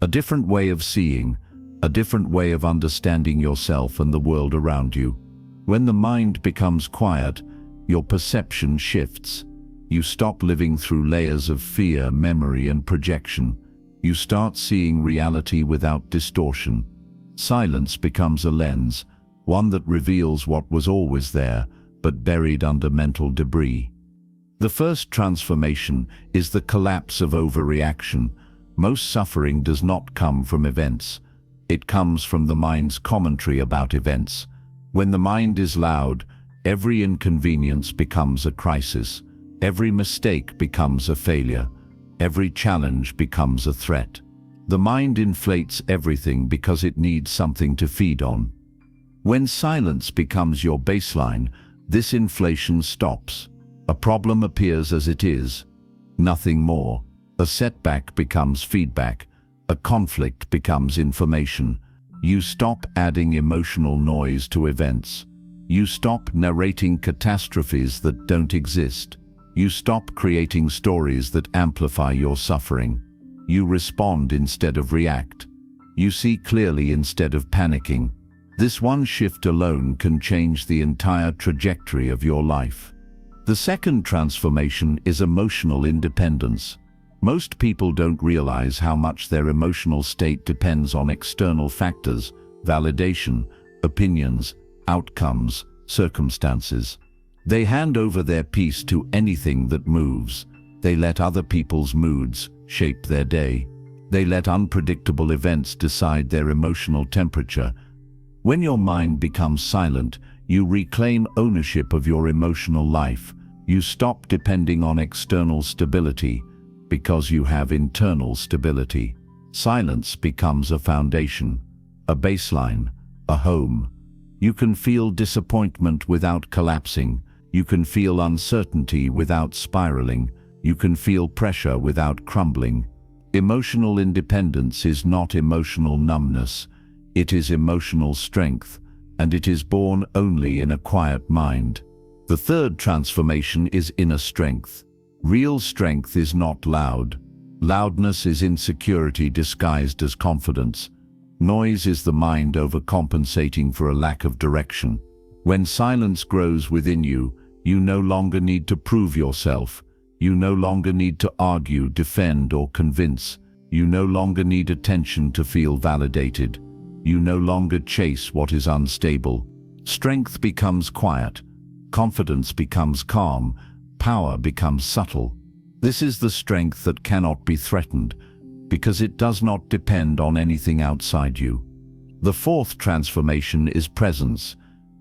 A different way of seeing, a different way of understanding yourself and the world around you. When the mind becomes quiet, your perception shifts. You stop living through layers of fear, memory, and projection. You start seeing reality without distortion. Silence becomes a lens, one that reveals what was always there, but buried under mental debris. The first transformation is the collapse of overreaction. Most suffering does not come from events. It comes from the mind's commentary about events. When the mind is loud, every inconvenience becomes a crisis. Every mistake becomes a failure. Every challenge becomes a threat. The mind inflates everything because it needs something to feed on. When silence becomes your baseline, this inflation stops. A problem appears as it is, nothing more. A setback becomes feedback. A conflict becomes information. You stop adding emotional noise to events. You stop narrating catastrophes that don't exist. You stop creating stories that amplify your suffering. You respond instead of react. You see clearly instead of panicking. This one shift alone can change the entire trajectory of your life. The second transformation is emotional independence. Most people don't realize how much their emotional state depends on external factors, validation, opinions, outcomes, circumstances. They hand over their peace to anything that moves. They let other people's moods shape their day. They let unpredictable events decide their emotional temperature. When your mind becomes silent, you reclaim ownership of your emotional life. You stop depending on external stability because you have internal stability. Silence becomes a foundation, a baseline, a home. You can feel disappointment without collapsing. You can feel uncertainty without spiraling. You can feel pressure without crumbling. Emotional independence is not emotional numbness. It is emotional strength, and it is born only in a quiet mind. The third transformation is inner strength. Real strength is not loud. Loudness is insecurity disguised as confidence. Noise is the mind overcompensating for a lack of direction. When silence grows within you, you no longer need to prove yourself. You no longer need to argue, defend, or convince. You no longer need attention to feel validated. You no longer chase what is unstable. Strength becomes quiet. Confidence becomes calm. Power becomes subtle. This is the strength that cannot be threatened, because it does not depend on anything outside you. The fourth transformation is presence.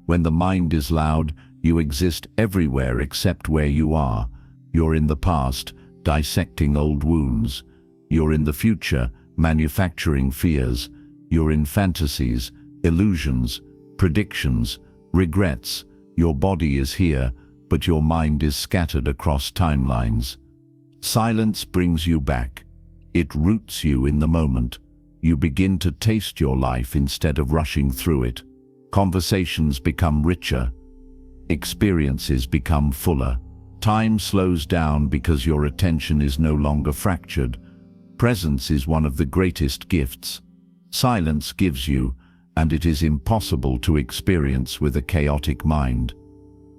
When the mind is loud, you exist everywhere except where you are. You're in the past, dissecting old wounds. You're in the future, manufacturing fears. You're in fantasies, illusions, predictions, regrets. Your body is here, but your mind is scattered across timelines. Silence brings you back. It roots you in the moment. You begin to taste your life instead of rushing through it. Conversations become richer. Experiences become fuller. Time slows down because your attention is no longer fractured. Presence is one of the greatest gifts. Silence gives you, and it is impossible to experience with a chaotic mind.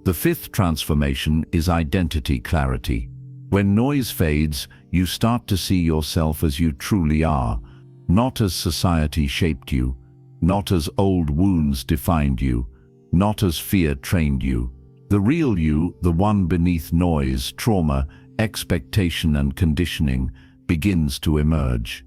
The fifth transformation is identity clarity. When noise fades, you start to see yourself as you truly are, not as society shaped you, not as old wounds defined you, not as fear trained you. The real you, the one beneath noise, trauma, expectation, and conditioning, begins to emerge.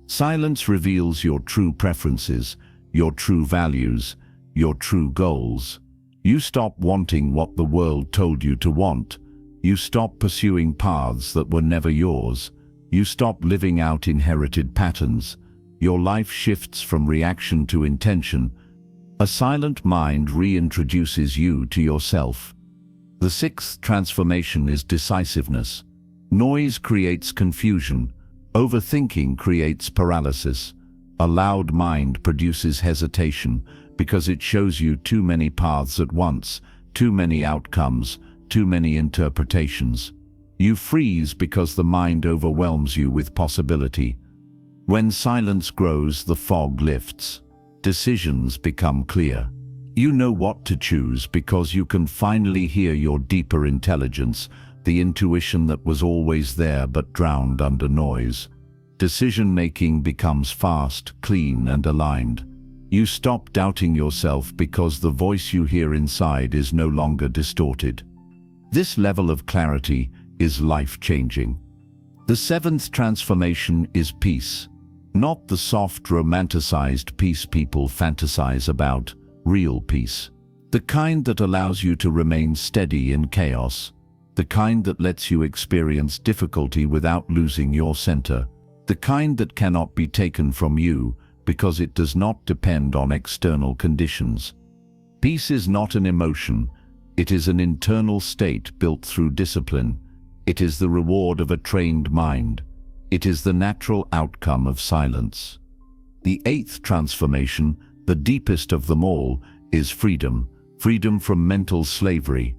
Silence reveals your true preferences, your true values, your true goals. You stop wanting what the world told you to want. You stop pursuing paths that were never yours. You stop living out inherited patterns. Your life shifts from reaction to intention. A silent mind reintroduces you to yourself. The sixth transformation is decisiveness. Noise creates confusion. Overthinking creates paralysis. A loud mind produces hesitation because it shows you too many paths at once, too many outcomes, too many interpretations. You freeze because the mind overwhelms you with possibility. When silence grows, the fog lifts. Decisions become clear. You know what to choose because you can finally hear your deeper intelligence, the intuition that was always there but drowned under noise. Decision-making becomes fast, clean, and aligned. You stop doubting yourself because the voice you hear inside is no longer distorted. This level of clarity is life-changing. The seventh transformation is peace. Not the soft, romanticized peace people fantasize about, real peace. The kind that allows you to remain steady in chaos. The kind that lets you experience difficulty without losing your center. The kind that cannot be taken from you because it does not depend on external conditions. Peace is not an emotion. It is an internal state built through discipline. It is the reward of a trained mind. It is the natural outcome of silence. The eighth transformation, the deepest of them all, is freedom. Freedom from mental slavery.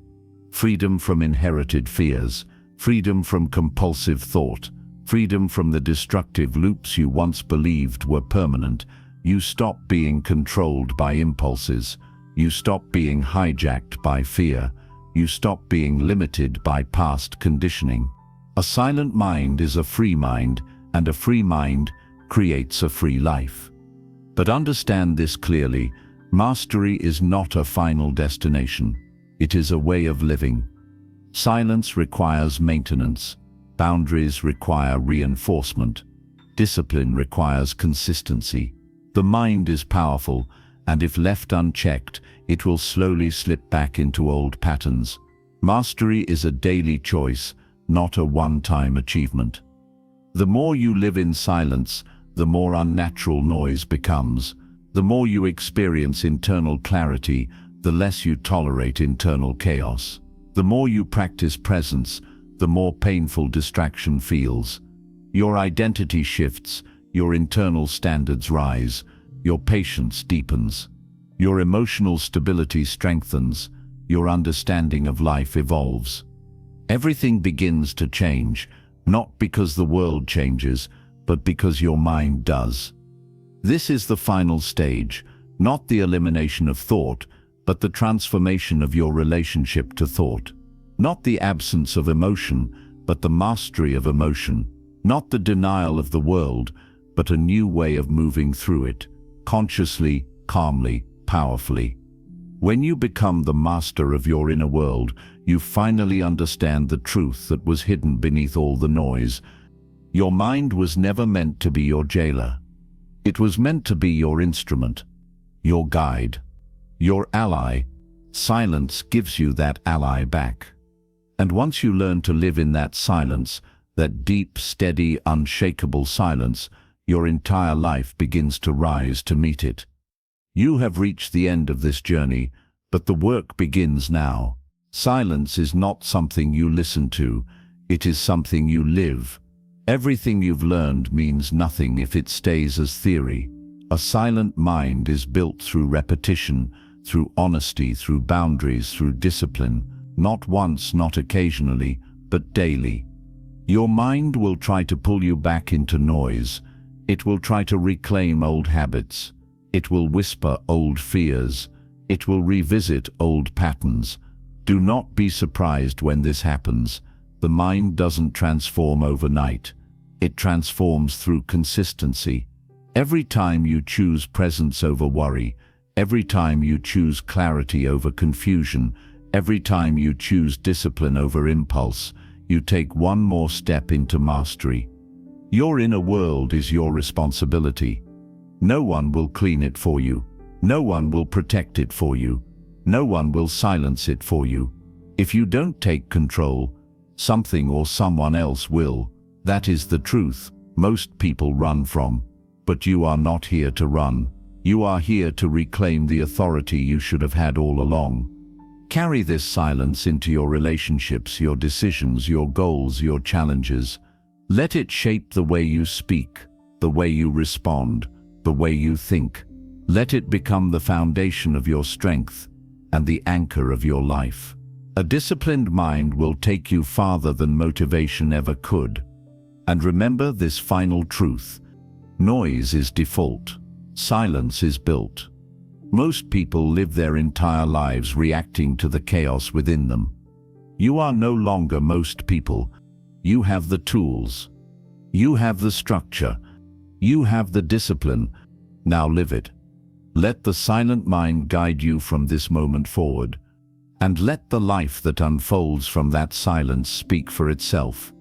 Freedom from inherited fears. Freedom from compulsive thought. Freedom from the destructive loops you once believed were permanent. You stop being controlled by impulses. You stop being hijacked by fear. You stop being limited by past conditioning. A silent mind is a free mind, and a free mind creates a free life. But understand this clearly: mastery is not a final destination. It is a way of living. Silence requires maintenance. Boundaries require reinforcement. Discipline requires consistency. The mind is powerful, and if left unchecked, it will slowly slip back into old patterns. Mastery is a daily choice, not a one-time achievement. The more you live in silence, the more unnatural noise becomes. The more you experience internal clarity, the less you tolerate internal chaos. The more you practice presence, the more painful distraction feels. Your identity shifts, your internal standards rise, your patience deepens. Your emotional stability strengthens, your understanding of life evolves. Everything begins to change, not because the world changes, but because your mind does. This is the final stage, not the elimination of thought, but the transformation of your relationship to thought. Not the absence of emotion, but the mastery of emotion. Not the denial of the world, but a new way of moving through it, consciously, calmly, powerfully. When you become the master of your inner world, you finally understand the truth that was hidden beneath all the noise. Your mind was never meant to be your jailer. It was meant to be your instrument, your guide, your ally. Silence gives you that ally back. And once you learn to live in that silence, that deep, steady, unshakable silence, your entire life begins to rise to meet it. You have reached the end of this journey, but the work begins now. Silence is not something you listen to, it is something you live. Everything you've learned means nothing if it stays as theory. A silent mind is built through repetition, through honesty, through boundaries, through discipline. Not once, not occasionally, but daily. Your mind will try to pull you back into noise. It will try to reclaim old habits. It will whisper old fears. It will revisit old patterns. Do not be surprised when this happens. The mind doesn't transform overnight. It transforms through consistency. Every time you choose presence over worry, every time you choose clarity over confusion, every time you choose discipline over impulse, you take one more step into mastery. Your inner world is your responsibility. No one will clean it for you. No one will protect it for you. No one will silence it for you. If you don't take control, something or someone else will. That is the truth most people run from. But you are not here to run. You are here to reclaim the authority you should have had all along. Carry this silence into your relationships, your decisions, your goals, your challenges. Let it shape the way you speak, the way you respond, the way you think. Let it become the foundation of your strength and the anchor of your life. A disciplined mind will take you farther than motivation ever could. And remember this final truth: noise is default, silence is built. Most people live their entire lives reacting to the chaos within them. You are no longer most people. You have the tools. You have the structure. You have the discipline. Now live it. Let the silent mind guide you from this moment forward. And let the life that unfolds from that silence speak for itself.